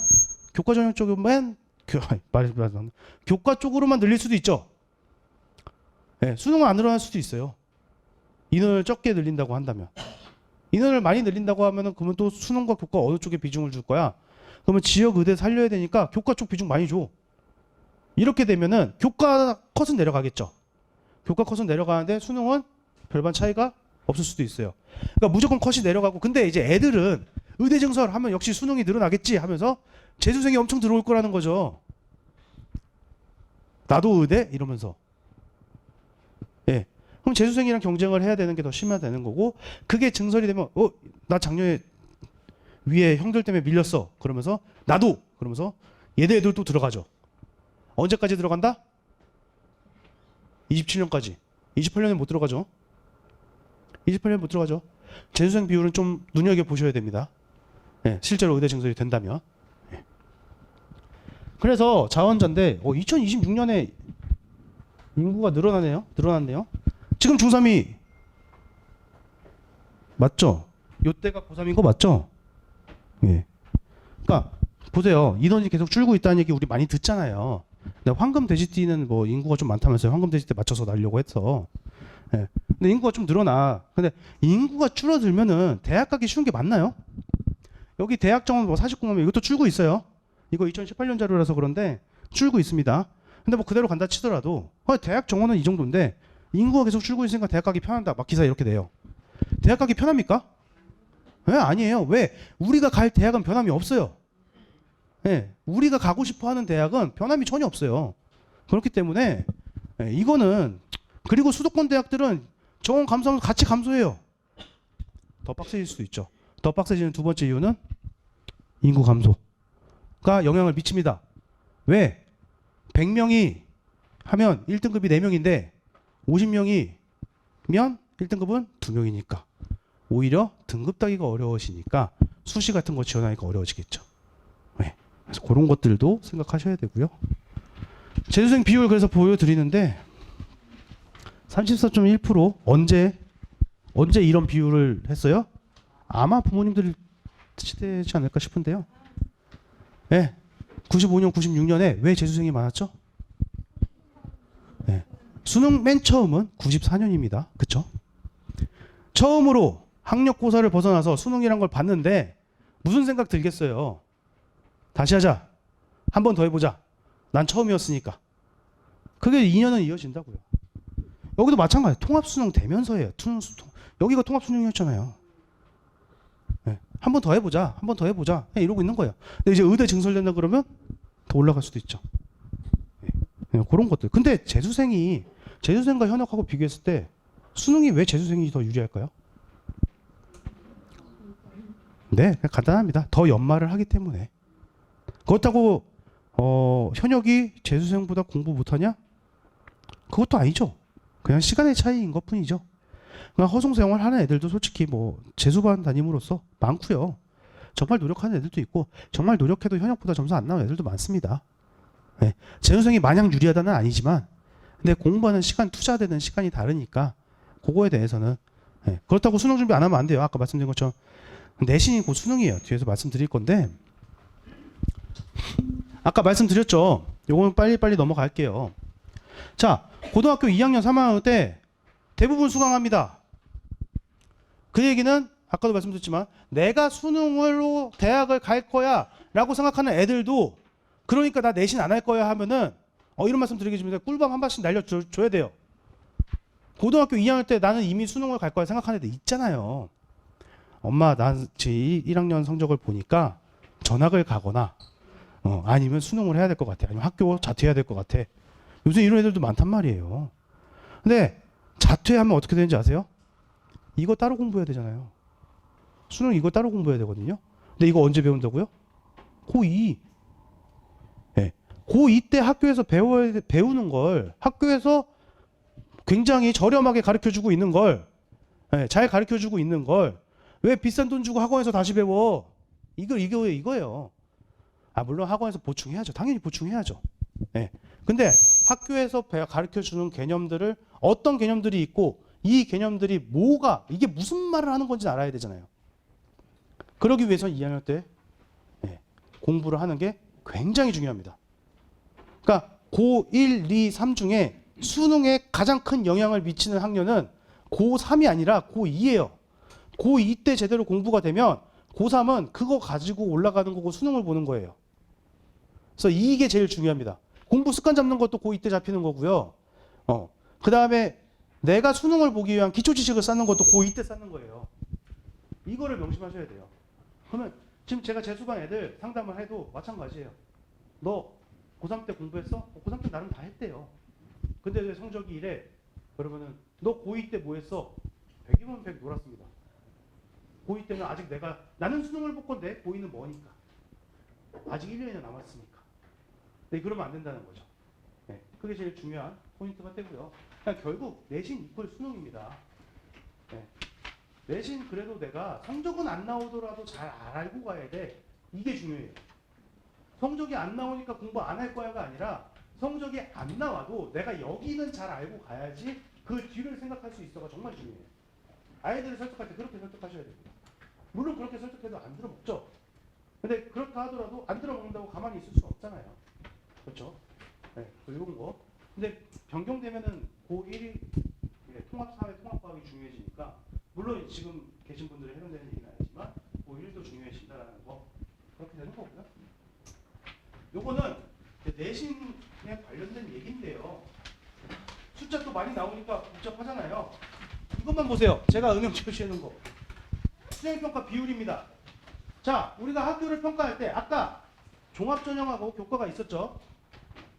교과 전형 쪽은 교과 쪽으로만 늘릴 수도 있죠. 수능은 안 늘어날 수도 있어요. 인원을 적게 늘린다고 한다면. 인원을 많이 늘린다고 하면은 그러면 또 수능과 교과 어느 쪽에 비중을 줄 거야? 그러면 지역 의대 살려야 되니까 교과 쪽 비중 많이 줘. 이렇게 되면은 교과 컷은 내려가겠죠. 교과 컷은 내려가는데 수능은 별반 차이가 없을 수도 있어요. 그러니까 무조건 컷이 내려가고, 근데 이제 애들은 의대 증설 하면 역시 수능이 늘어나겠지 하면서 재수생이 엄청 들어올 거라는 거죠. 나도 의대? 이러면서. 그럼 재수생이랑 경쟁을 해야 되는 게 더 심화되는 거고, 그게 증설이 되면 나 작년에 위에 형들 때문에 밀렸어. 그러면서 나도 그러면서 얘네 애들 또 들어가죠. 언제까지 들어간다? 27년까지. 28년에 못 들어가죠. 28년에 못 들어가죠. 재수생 비율은 좀 눈여겨 보셔야 됩니다. 실제로 의대 증설이 된다면. 그래서 자원자인데 2026년에 인구가 늘어났네요. 지금 중3이 맞죠? 요때가 고3인 거 맞죠? 그러니까 보세요. 인원이 계속 줄고 있다는 얘기 우리 많이 듣잖아요. 근데 황금 돼지띠는 인구가 좀 많다면서요. 황금 돼지띠 맞춰서 날려고 했어. 근데 인구가 좀 늘어나. 근데 인구가 줄어들면은 대학 가기 쉬운 게 맞나요? 여기 대학 정원 49만 이것도 줄고 있어요. 이거 2018년 자료라서 그런데 줄고 있습니다. 근데 그대로 간다 치더라도 대학 정원은 이 정도인데 인구가 계속 줄고 있으니까 대학 가기 편하다. 막 기사 이렇게 돼요. 대학 가기 편합니까? 아니에요. 왜? 우리가 갈 대학은 변함이 없어요. 우리가 가고 싶어 하는 대학은 변함이 전혀 없어요. 그렇기 때문에 이거는 그리고 수도권 대학들은 정원 감소하면서 같이 감소해요. 더 빡세질 수도 있죠. 더 빡세지는 두 번째 이유는 인구 감소가 영향을 미칩니다. 왜? 100명이 하면 1등급이 4명인데 50명이면 1등급은 2명이니까 오히려 등급 따기가 어려워지니까 수시 같은 거 지원하기가 어려워지겠죠. 네. 그래서 그런 것들도 생각하셔야 되고요. 재수생 비율 그래서 보여드리는데 34.1% 언제 이런 비율을 했어요? 아마 부모님들 시대지 않을까 싶은데요. 네. 95년, 96년에 왜 재수생이 많았죠? 네. 수능 맨 처음은 94년입니다. 그쵸? 처음으로 학력고사를 벗어나서 수능이란 걸 봤는데 무슨 생각 들겠어요? 다시 하자. 한 번 더 해보자. 난 처음이었으니까. 그게 2년은 이어진다고요. 여기도 마찬가지예요. 통합수능 되면서예요. 여기가 통합수능이었잖아요. 네. 한 번 더 해보자. 한 번 더 해보자. 그냥 이러고 있는 거예요. 근데 이제 의대 증설된다 그러면 더 올라갈 수도 있죠. 네. 그런 것들. 근데 재수생과 현역하고 비교했을 때 수능이 왜 재수생이 더 유리할까요? 네, 그냥 간단합니다. 더 연말을 하기 때문에. 그렇다고 현역이 재수생보다 공부 못하냐? 그것도 아니죠. 그냥 시간의 차이인 것뿐이죠. 그냥 허송세월 하는 애들도 솔직히 뭐 재수반 담임으로서 많고요. 정말 노력하는 애들도 있고 정말 노력해도 현역보다 점수 안 나오는 애들도 많습니다. 네. 재수생이 마냥 유리하다는 아니지만 근데 공부하는 시간, 투자되는 시간이 다르니까 그거에 대해서는 네. 그렇다고 수능 준비 안 하면 안 돼요. 아까 말씀드린 것처럼 내신이 곧 수능이에요. 뒤에서 말씀드릴 건데 아까 말씀드렸죠. 요거는 빨리빨리 넘어갈게요. 자, 고등학교 2학년, 3학년 때 대부분 수강합니다. 그 얘기는 아까도 말씀드렸지만 내가 수능으로 대학을 갈 거야 라고 생각하는 애들도 그러니까 나 내신 안 할 거야 하면은 이런 말씀 드리겠습니다. 꿀밤 한 발씩 날려줘야 돼요. 고등학교 2학년 때 나는 이미 수능을 갈 거야 생각하는 애들 있잖아요. 엄마 난 제 1학년 성적을 보니까 전학을 가거나 아니면 수능을 해야 될 것 같아. 아니면 학교 자퇴해야 될 것 같아. 요새 이런 애들도 많단 말이에요. 근데 자퇴하면 어떻게 되는지 아세요? 이거 따로 공부해야 되잖아요. 수능 이거 따로 공부해야 되거든요. 근데 이거 언제 배운다고요? 고2. 네. 고2 때 학교에서 배우는 걸 학교에서 굉장히 저렴하게 가르쳐주고 있는 걸 네, 잘 가르쳐주고 있는 걸 왜 비싼 돈 주고 학원에서 다시 배워? 이거예요. 물론 학원에서 보충해야죠. 당연히 보충해야죠. 네. 근데 학교에서 가르쳐주는 개념들을 어떤 개념들이 있고 이 개념들이 이게 무슨 말을 하는 건지 알아야 되잖아요. 그러기 위해서 2학년 때 공부를 하는 게 굉장히 중요합니다. 그러니까 고1, 2, 3 중에 수능에 가장 큰 영향을 미치는 학년은 고3이 아니라 고2예요. 고2 때 제대로 공부가 되면 고3은 그거 가지고 올라가는 거고 수능을 보는 거예요. 그래서 이게 제일 중요합니다. 공부 습관 잡는 것도 고2 때 잡히는 거고요. 그 다음에 내가 수능을 보기 위한 기초 지식을 쌓는 것도 고2 때 쌓는 거예요. 이거를 명심하셔야 돼요. 그러면 지금 제가 재수반 애들 상담을 해도 마찬가지예요. 너 고3 때 공부했어? 고3 때 나름 다 했대요. 근데 왜 성적이 이래? 그러면은 너 고2 때 뭐 했어? 100이면 100 놀았습니다. 고2 때는 아직 나는 수능을 볼 건데 고2는 뭐니까? 아직 1년이나 남았으니까. 네, 그러면 안 된다는 거죠. 네, 그게 제일 중요한 포인트가 되고요. 그러니까 결국 내신 이퀄 수능입니다. 네. 내신 그래도 내가 성적은 안 나오더라도 잘 알고 가야 돼. 이게 중요해요. 성적이 안 나오니까 공부 안 할 거야가 아니라 성적이 안 나와도 내가 여기는 잘 알고 가야지 그 뒤를 생각할 수 있어가 정말 중요해요. 아이들을 설득할 때 그렇게 설득하셔야 됩니다. 물론 그렇게 설득해도 안 들어먹죠. 근데 그렇다 하더라도 안 들어먹는다고 가만히 있을 수는 없잖아요. 그렇죠? 네, 이런 거. 근데 변경되면은 고1이 통합사회, 통합과학이 중요해지니까 물론 지금 계신 분들이 해당되는 얘기는 아니지만 고1도 중요해진다는 거 그렇게 되는 거고요. 요거는 내신에 관련된 얘기인데요. 숫자 또 많이 나오니까 복잡하잖아요. 이것만 보세요. 제가 응용 표시해놓은 거. 수행평가 비율입니다. 자, 우리가 학교를 평가할 때 아까 종합전형하고 교과가 있었죠.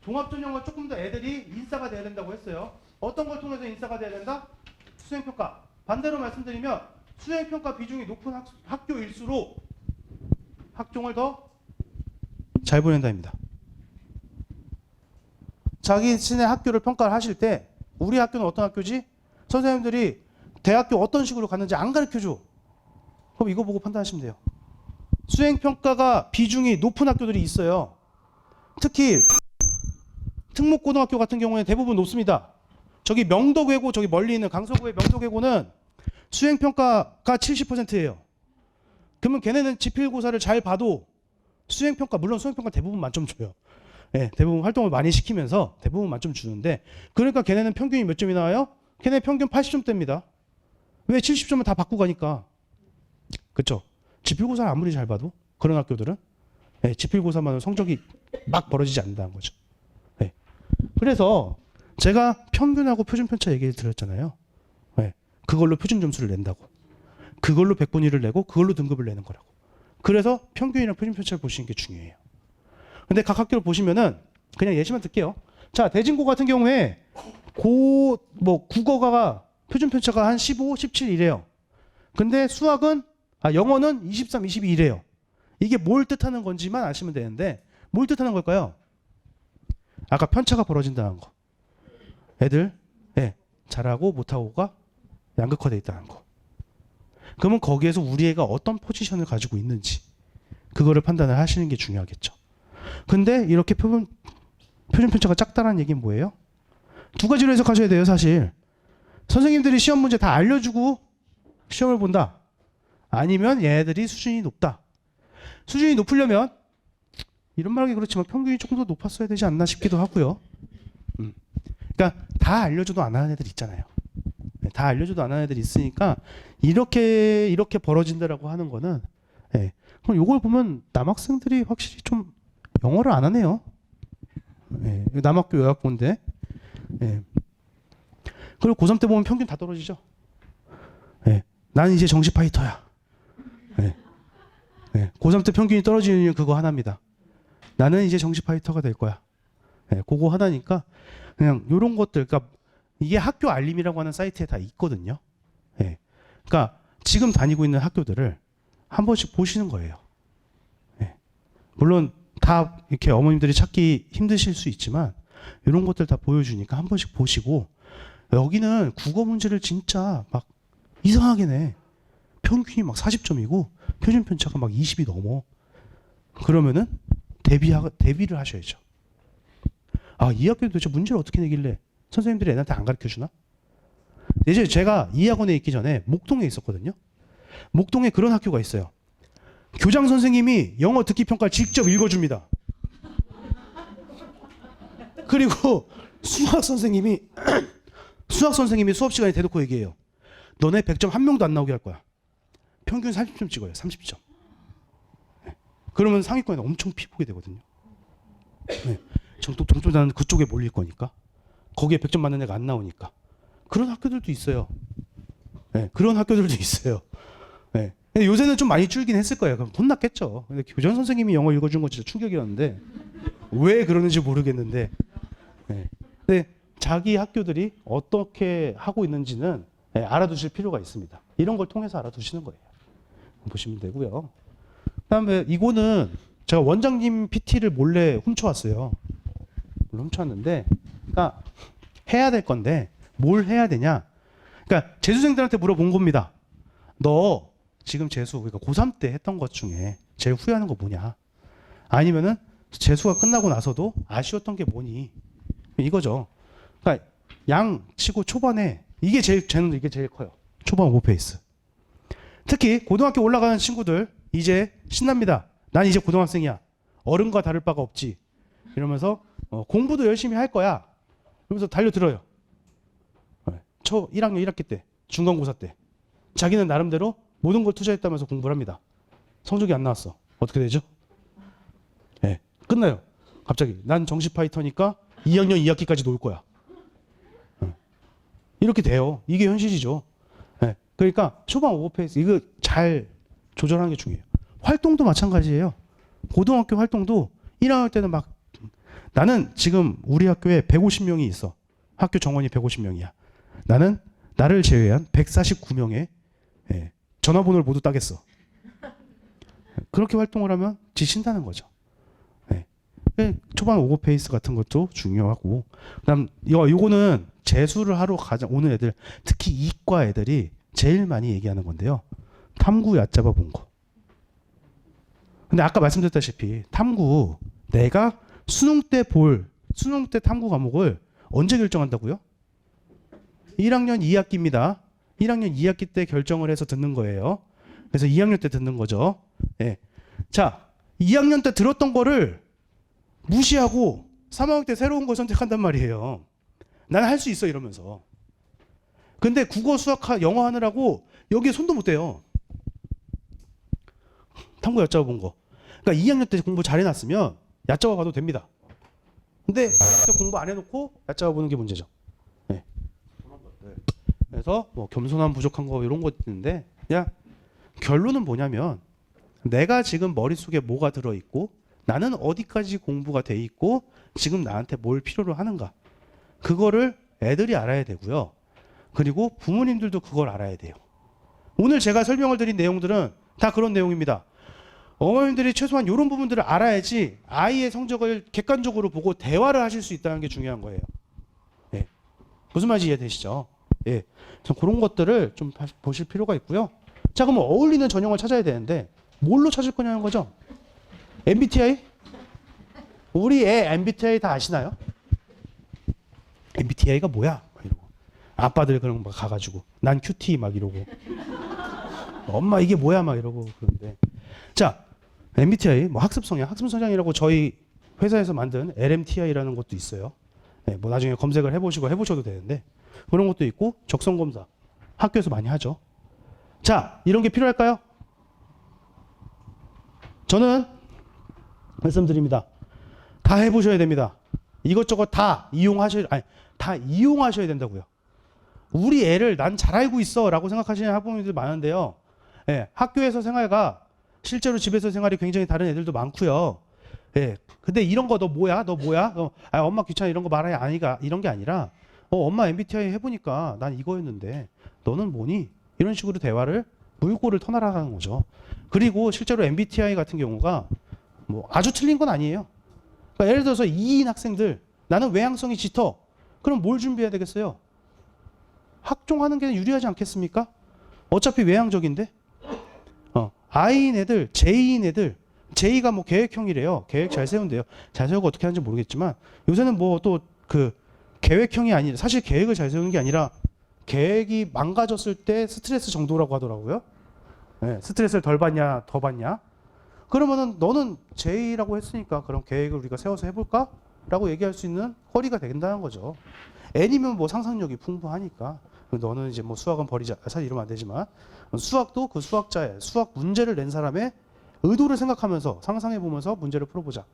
종합전형은 조금 더 애들이 인싸가 돼야 된다고 했어요. 어떤 걸 통해서 인싸가 돼야 된다? 수행평가. 반대로 말씀드리면 수행평가 비중이 높은 학교일수록 학종을 더 잘 보낸다입니다. 자신의 학교를 평가를 하실 때 우리 학교는 어떤 학교지? 선생님들이 대학교 어떤 식으로 갔는지 안 가르쳐줘. 그럼 이거 보고 판단하시면 돼요. 수행평가가 비중이 높은 학교들이 있어요. 특히 특목고등학교 같은 경우에는 대부분 높습니다. 저기 명덕외고, 저기 멀리 있는 강서구의 명덕외고는 수행평가가 70%예요. 그러면 걔네는 지필고사를 잘 봐도 수행평가, 물론 수행평가 대부분 만점 줘요. 네, 대부분 활동을 많이 시키면서 대부분 만점 주는데, 그러니까 걔네는 평균이 몇 점이 나와요? 걔네 평균 80점대입니다. 왜 70점을 다 받고 가니까. 그렇죠? 지필고사를 아무리 잘 봐도 그런 학교들은 네, 지필고사만으로 성적이 막 벌어지지 않는다는 거죠. 네. 그래서 제가 평균하고 표준편차 얘기를 드렸잖아요. 네. 그걸로 표준 점수를 낸다고. 그걸로 100분위를 내고 그걸로 등급을 내는 거라고. 그래서 평균이랑 표준편차를 보시는 게 중요해요. 근데 각 학교를 보시면은 그냥 예시만 들게요. 자, 대진고 같은 경우에 국어가 표준편차가 한 15, 17 이래요. 근데 영어는 23, 22 이래요. 이게 뭘 뜻하는 건지만 아시면 되는데 뭘 뜻하는 걸까요? 아까 편차가 벌어진다는 거. 애들 잘하고 못하고가 양극화되어 있다는 거. 그러면 거기에서 우리 애가 어떤 포지션을 가지고 있는지 그거를 판단을 하시는 게 중요하겠죠. 근데 이렇게 표준편차가 작다는 얘기는 뭐예요? 두 가지로 해석하셔야 돼요. 사실 선생님들이 시험 문제 다 알려주고 시험을 본다. 아니면 얘네들이 수준이 높다. 수준이 높으려면 이런 말하기 그렇지만 평균이 조금 더 높았어야 되지 않나 싶기도 하고요. 그러니까 다 알려줘도 안 하는 애들 있잖아요. 다 알려줘도 안 하는 애들이 있으니까 이렇게 벌어진다라고 하는 거는 그럼 요걸 보면 남학생들이 확실히 좀 영어를 안 하네요. 남학교 여학고인데. 그리고 고3 때 보면 평균 다 떨어지죠. 나는 이제 정시 파이터야. 고3 때 평균이 떨어지는 이유는 그거 하나입니다. 나는 이제 정시 파이터가 될 거야. 그거 하나니까 그냥 요런 것들, 그러니까 이게 학교 알림이라고 하는 사이트에 다 있거든요. 그러니까 지금 다니고 있는 학교들을 한 번씩 보시는 거예요. 물론 다 이렇게 어머님들이 찾기 힘드실 수 있지만 이런 것들 다 보여주니까 한 번씩 보시고, 여기는 국어 문제를 진짜 막 이상하게 내. 평균이 막 40점이고 표준 편차가 막 20이 넘어. 그러면은 대비를 하셔야죠. 아, 이 학교 도대체 문제를 어떻게 내길래 선생님들이 애한테 안 가르쳐 주나? 예전에 제가 이 학원에 있기 전에 목동에 있었거든요. 목동에 그런 학교가 있어요. 교장 선생님이 영어 듣기 평가를 직접 읽어줍니다. 그리고 수학 선생님이 수업 시간에 대놓고 얘기해요. 너네 100점 한 명도 안 나오게 할 거야. 평균 30점 찍어요. 30점. 그러면 상위권에 엄청 피 보게 되거든요. 점점 나는 그쪽에 몰릴 거니까. 거기에 100점 맞는 애가 안 나오니까. 그런 학교들도 있어요. 그런 학교들도 있어요. 근데 요새는 좀 많이 줄긴 했을 거예요. 그럼 혼났겠죠. 근데 교장 선생님이 영어 읽어준 건 진짜 충격이었는데 왜 그러는지 모르겠는데. 근데 자기 학교들이 어떻게 하고 있는지는 알아두실 필요가 있습니다. 이런 걸 통해서 알아두시는 거예요. 보시면 되고요. 그다음에 이거는 제가 원장님 PT를 몰래 훔쳐왔어요. 훔쳐왔는데, 그러니까 해야 될 건데 뭘 해야 되냐? 그러니까 재수생들한테 물어본 겁니다. 너 지금 재수, 그러니까 고3 때 했던 것 중에 제일 후회하는 거 뭐냐? 아니면은 재수가 끝나고 나서도 아쉬웠던 게 뭐니? 이거죠. 그러니까 양 치고 초반에 쟤는 이게 제일 커요. 초반 오버페이스. 특히 고등학교 올라가는 친구들 이제 신납니다. 난 이제 고등학생이야. 어른과 다를 바가 없지. 이러면서 공부도 열심히 할 거야. 그러면서 달려들어요. 초 1학년 1학기 때, 중간고사 때. 자기는 나름대로 모든 걸 투자했다면서 공부를 합니다. 성적이 안 나왔어. 어떻게 되죠? 끝나요. 갑자기 난 정시 파이터니까 2학년 2학기까지 놀 거야. 이렇게 돼요. 이게 현실이죠. 그러니까 초반 오버페이스 이거 잘 조절하는 게 중요해요. 활동도 마찬가지예요. 고등학교 활동도 1학년 때는 막 나는 지금 우리 학교에 150명이 있어. 학교 정원이 150명이야. 나는 나를 제외한 149명의 전화번호를 모두 따겠어. 그렇게 활동을 하면 지친다는 거죠. 초반 오버페이스 같은 것도 중요하고, 그다음 요거는 재수를 하러 오는 애들, 특히 이과 애들이 제일 많이 얘기하는 건데요. 탐구 얕잡아 본 거. 근데 아까 말씀드렸다시피 탐구, 내가 수능 때 탐구 과목을 언제 결정한다고요? 1학년 2학기입니다. 1학년 2학기 때 결정을 해서 듣는 거예요. 그래서 2학년 때 듣는 거죠. 자, 2학년 때 들었던 거를 무시하고 3학년 때 새로운 걸 선택한단 말이에요. 나는 할 수 있어 이러면서. 근데 국어, 수학, 영어 하느라고 여기에 손도 못 대요. 탐구 얕잡아 본 거. 그러니까 2학년 때 공부 잘 해놨으면 얕잡아 봐도 됩니다. 근데 공부 안 해놓고 얕잡아 보는 게 문제죠. 그래서 뭐 겸손함 부족한 거 이런 거 있는데, 그냥 결론은 뭐냐면 내가 지금 머릿속에 뭐가 들어있고 나는 어디까지 공부가 돼 있고 지금 나한테 뭘 필요로 하는가, 그거를 애들이 알아야 되고요. 그리고 부모님들도 그걸 알아야 돼요. 오늘 제가 설명을 드린 내용들은 다 그런 내용입니다. 어머님들이 최소한 이런 부분들을 알아야지 아이의 성적을 객관적으로 보고 대화를 하실 수 있다는 게 중요한 거예요. 무슨 말인지 이해되시죠? 그래서 그런 것들을 좀 보실 필요가 있고요. 자, 그럼 어울리는 전형을 찾아야 되는데 뭘로 찾을 거냐는 거죠. MBTI? 우리 애 MBTI 다 아시나요? MBTI가 뭐야? 막 이러고. 아빠들 그런 거 가가지고 난 QT 막 이러고 엄마 이게 뭐야 막 이러고 그런데, 자, MBTI 뭐 학습 성향이라고 저희 회사에서 만든 LMTI라는 것도 있어요. 뭐 나중에 검색을 해보셔도 되는데 그런 것도 있고, 적성 검사 학교에서 많이 하죠. 자, 이런 게 필요할까요? 저는 말씀드립니다. 다 해보셔야 됩니다. 이것저것 다 이용하셔야 된다고요. 우리 애를 난 잘 알고 있어라고 생각하시는 학부모님들 많은데요. 학교에서 생활과 실제로 집에서 생활이 굉장히 다른 애들도 많고요. 근데 이런 거 너 뭐야? 엄마 귀찮아 이런 거 말하냐 아니가 이런 게 아니라 엄마 MBTI 해보니까 난 이거였는데 너는 뭐니? 이런 식으로 대화를 물꼬를 터나가는 거죠. 그리고 실제로 MBTI 같은 경우가 뭐 아주 틀린 건 아니에요. 그러니까 예를 들어서 2인 학생들, 나는 외향성이 짙어. 그럼 뭘 준비해야 되겠어요? 학종하는 게 유리하지 않겠습니까? 어차피 외향적인데. I인 애들, J인 애들, J가 뭐 계획형이래요. 계획 잘 세운대요. 잘 세우고 어떻게 하는지 모르겠지만 요새는 뭐 또 그 계획형이 아니라, 사실 계획을 잘 세우는 게 아니라 계획이 망가졌을 때 스트레스 정도라고 하더라고요. 스트레스를 덜 받냐 더 받냐. 그러면은 너는 J라고 했으니까 그럼 계획을 우리가 세워서 해볼까? 라고 얘기할 수 있는 허리가 된다는 거죠. N이면 뭐 상상력이 풍부하니까 너는 이제 뭐 수학은 버리자. 사실 이러면 안 되지만 수학도 그 수학자의 수학 문제를 낸 사람의 의도를 생각하면서 상상해보면서 문제를 풀어보자.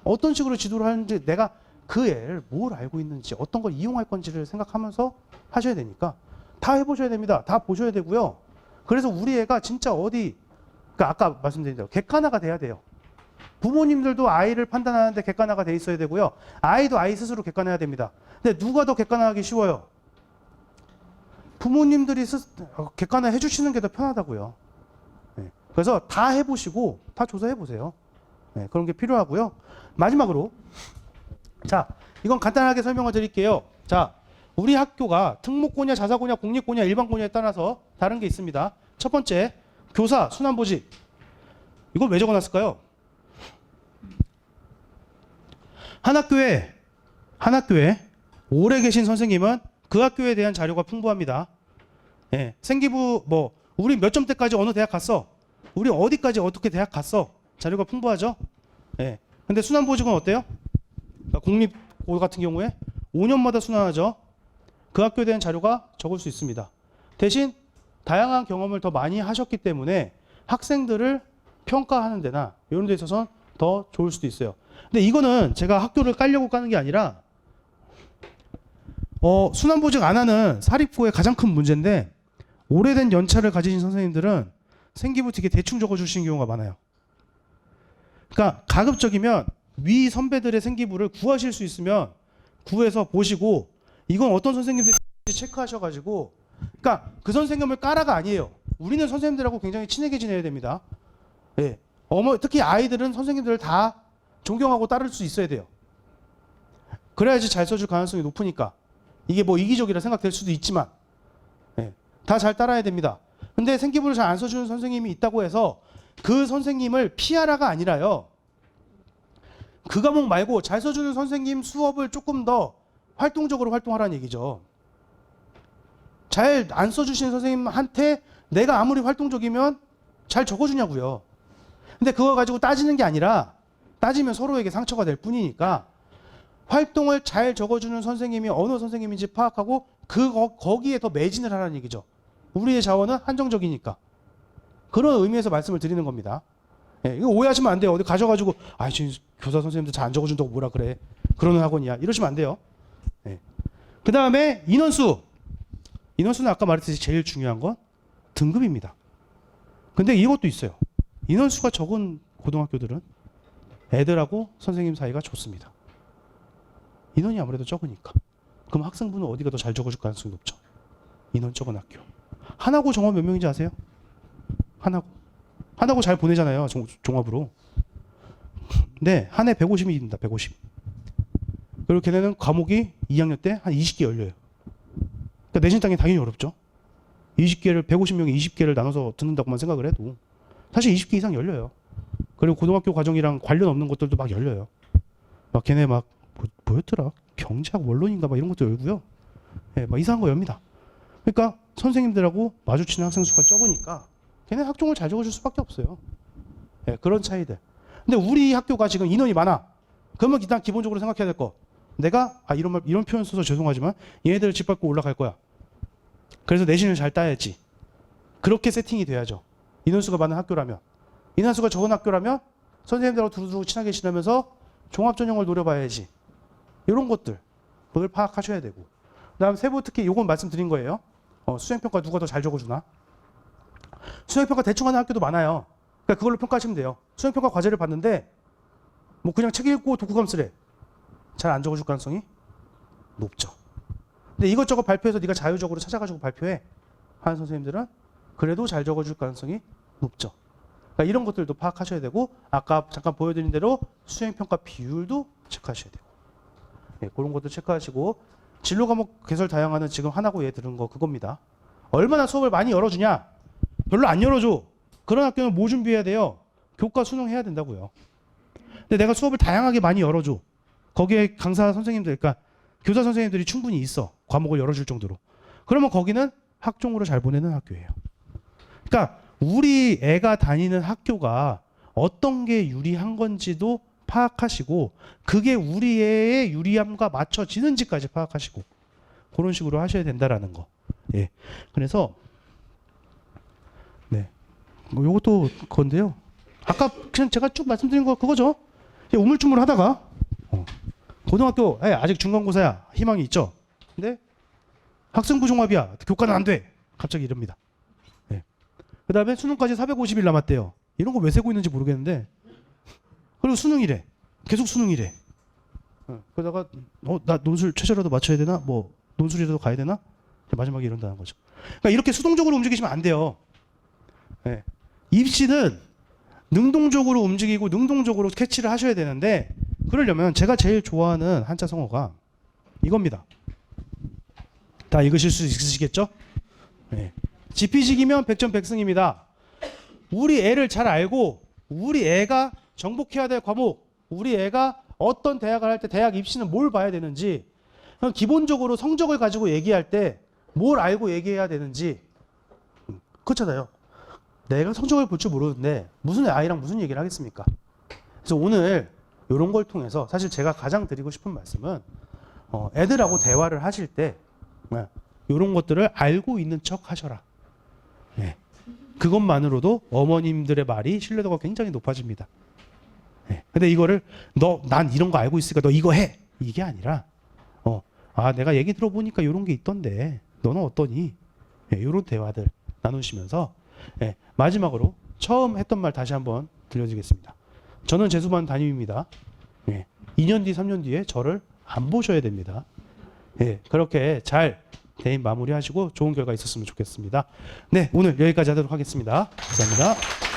어떤 식으로 지도를 하는지, 내가 그 애를 뭘 알고 있는지, 어떤 걸 이용할 건지를 생각하면서 하셔야 되니까 다 해보셔야 됩니다. 다 보셔야 되고요. 그래서 우리 애가 진짜 어디, 그러니까 아까 말씀드린 대로 객관화가 돼야 돼요. 부모님들도 아이를 판단하는데 객관화가 돼 있어야 되고요. 아이도 아이 스스로 객관해야 됩니다. 근데 누가 더 객관화하기 쉬워요? 부모님들이 객관화 해주시는 게 더 편하다고요. 그래서 다 해보시고 다 조사해보세요. 그런 게 필요하고요. 마지막으로, 자, 이건 간단하게 설명을 드릴게요. 자, 우리 학교가 특목고냐, 자사고냐, 공립고냐, 일반고냐에 따라서 다른 게 있습니다. 첫 번째, 교사, 순환보직. 이걸 왜 적어놨을까요? 한 학교에 오래 계신 선생님은 그 학교에 대한 자료가 풍부합니다. 생기부 뭐 우리 몇 점대까지 어느 대학 갔어? 우리 어디까지 어떻게 대학 갔어? 자료가 풍부하죠? 근데 순환보직은 어때요? 그러니까 공립고 같은 경우에 5년마다 순환하죠. 그 학교에 대한 자료가 적을 수 있습니다. 대신 다양한 경험을 더 많이 하셨기 때문에 학생들을 평가하는 데나 이런 데 있어서는 더 좋을 수도 있어요. 근데 이거는 제가 학교를 깔려고 까는 게 아니라 순환보직 안 하는 사립고의 가장 큰 문제인데, 오래된 연차를 가지신 선생님들은 생기부 되게 대충 적어주시는 경우가 많아요. 그러니까 가급적이면 위 선배들의 생기부를 구하실 수 있으면 구해서 보시고 이건 어떤 선생님들이 체크하셔가지고, 그러니까 그 선생님을 까라가 아니에요. 우리는 선생님들하고 굉장히 친하게 지내야 됩니다. 예. 특히 아이들은 선생님들을 다 존경하고 따를 수 있어야 돼요. 그래야지 잘 써줄 가능성이 높으니까. 이게 뭐 이기적이라 생각될 수도 있지만, 예. 다 잘 따라야 됩니다. 근데 생기부를 잘 안 써주는 선생님이 있다고 해서 그 선생님을 피하라가 아니라요. 그 과목 말고 잘 써주는 선생님 수업을 조금 더 활동적으로 활동하라는 얘기죠. 잘 안 써주시는 선생님한테 내가 아무리 활동적이면 잘 적어주냐고요. 근데 그거 가지고 따지는 게 아니라, 따지면 서로에게 상처가 될 뿐이니까 활동을 잘 적어주는 선생님이 어느 선생님인지 파악하고 거기에 더 매진을 하라는 얘기죠. 우리의 자원은 한정적이니까. 그런 의미에서 말씀을 드리는 겁니다. 예, 이거 오해하시면 안 돼요. 어디 가셔가지고 지금 교사 선생님들 잘 안 적어준다고 뭐라 그래. 그러는 학원이야. 이러시면 안 돼요. 예. 그 다음에 인원수. 인원수는 아까 말했듯이 제일 중요한 건 등급입니다. 근데 이것도 있어요. 인원수가 적은 고등학교들은 애들하고 선생님 사이가 좋습니다. 인원이 아무래도 적으니까. 그럼 학생부는 어디가 더 잘 적어줄 가능성이 높죠? 인원 적은 학교. 하나고 정원 몇 명인지 아세요? 하나고 잘 보내잖아요. 종합으로. 네, 한 해 150입니다. 150. 그리고 걔네는 과목이 2학년 때 한 20개 열려요. 그러니까 내신 따기 당연히 어렵죠. 20개를 150명이 20개를 나눠서 듣는다고만 생각을 해도 사실 20개 이상 열려요. 그리고 고등학교 과정이랑 관련 없는 것들도 막 열려요. 막 걔네 막 뭐였더라? 경제학 원론인가 막 이런 것도 열고요. 예, 막 이상한 거 엽니다. 그러니까 선생님들하고 마주치는 학생 수가 적으니까 걔네 학종을 잘 적어줄 수밖에 없어요. 예, 그런 차이들. 근데 우리 학교가 지금 인원이 많아. 그러면 일단 기본적으로 생각해야 될 거. 내가 이런 표현 써서 죄송하지만 얘네들을 짓밟고 올라갈 거야. 그래서 내신을 잘 따야지. 그렇게 세팅이 돼야죠. 인원수가 많은 학교라면. 인원수가 적은 학교라면 선생님들하고 두루두루 친하게 지내면서 종합전형을 노려봐야지. 이런 것들 그걸 파악하셔야 되고. 그다음 세부 특히 요건 말씀드린 거예요. 수행평가 누가 더 잘 적어주나. 수행평가 대충 하는 학교도 많아요. 그러니까 그걸로 평가하시면 돼요. 수행평가 과제를 봤는데 뭐 그냥 책 읽고 독후감 쓰래. 잘 안 적어줄 가능성이 높죠. 근데 이것저것 발표해서 네가 자유적으로 찾아가지고 발표해 하는 선생님들은 그래도 잘 적어줄 가능성이 높죠. 그러니까 이런 것들도 파악하셔야 되고, 아까 잠깐 보여드린 대로 수행평가 비율도 체크하셔야 되고, 예, 그런 것도 체크하시고, 진로 과목 개설 다양화는 지금 하나고 얘 들은 거 그겁니다. 얼마나 수업을 많이 열어주냐? 별로 안 열어줘. 그런 학교는 뭐 준비해야 돼요? 교과 수능해야 된다고요. 근데 내가 수업을 다양하게 많이 열어줘. 거기에 강사 선생님들, 그러니까 교사 선생님들이 충분히 있어. 과목을 열어줄 정도로. 그러면 거기는 학종으로 잘 보내는 학교예요. 그러니까 우리 애가 다니는 학교가 어떤 게 유리한 건지도 파악하시고, 그게 우리 애의 유리함과 맞춰지는지까지 파악하시고, 그런 식으로 하셔야 된다라는 거. 예. 그래서 네, 요것도 그건데요. 아까 그냥 제가 쭉 말씀드린 거 그거죠. 우물쭈물하다가 고등학교 아직 중간고사야, 희망이 있죠. 근데 학생부 종합이야, 교과는 안 돼. 갑자기 이럽니다. 네. 그 다음에 수능까지 450일 남았대요. 이런 거 왜 세고 있는지 모르겠는데, 그리고 수능이래. 계속 수능이래. 그러다가 나 논술 최저라도 맞춰야 되나? 뭐 논술이라도 가야 되나? 마지막에 이런다는 거죠. 그러니까 이렇게 수동적으로 움직이시면 안 돼요. 네. 입시는 능동적으로 움직이고 능동적으로 캐치를 하셔야 되는데, 그러려면 제가 제일 좋아하는 한자 성어가 이겁니다. 다 읽으실 수 있으시겠죠? 네. 지피지기면 백전백승입니다. 우리 애를 잘 알고, 우리 애가 정복해야 될 과목, 우리 애가 어떤 대학을 할 때 대학 입시는 뭘 봐야 되는지, 기본적으로 성적을 가지고 얘기할 때 뭘 알고 얘기해야 되는지, 그렇잖아요. 내가 성적을 볼 줄 모르는데 무슨 아이랑 무슨 얘기를 하겠습니까? 그래서 오늘 이런 걸 통해서 사실 제가 가장 드리고 싶은 말씀은, 애들하고 대화를 하실 때 이런 것들을 알고 있는 척 하셔라. 네. 그것만으로도 어머님들의 말이 신뢰도가 굉장히 높아집니다. 네. 근데 이거를 난 이런 거 알고 있으니까 너 이거 해, 이게 아니라 내가 얘기 들어보니까 이런 게 있던데 너는 어떠니? 네, 이런 대화들 나누시면서, 네, 마지막으로 처음 했던 말 다시 한번 들려드리겠습니다. 저는 재수반 담임입니다. 네, 2년 뒤 3년 뒤에 저를 안 보셔야 됩니다. 예, 그렇게 잘 대인 마무리하시고 좋은 결과 있었으면 좋겠습니다. 네, 오늘 여기까지 하도록 하겠습니다. 감사합니다.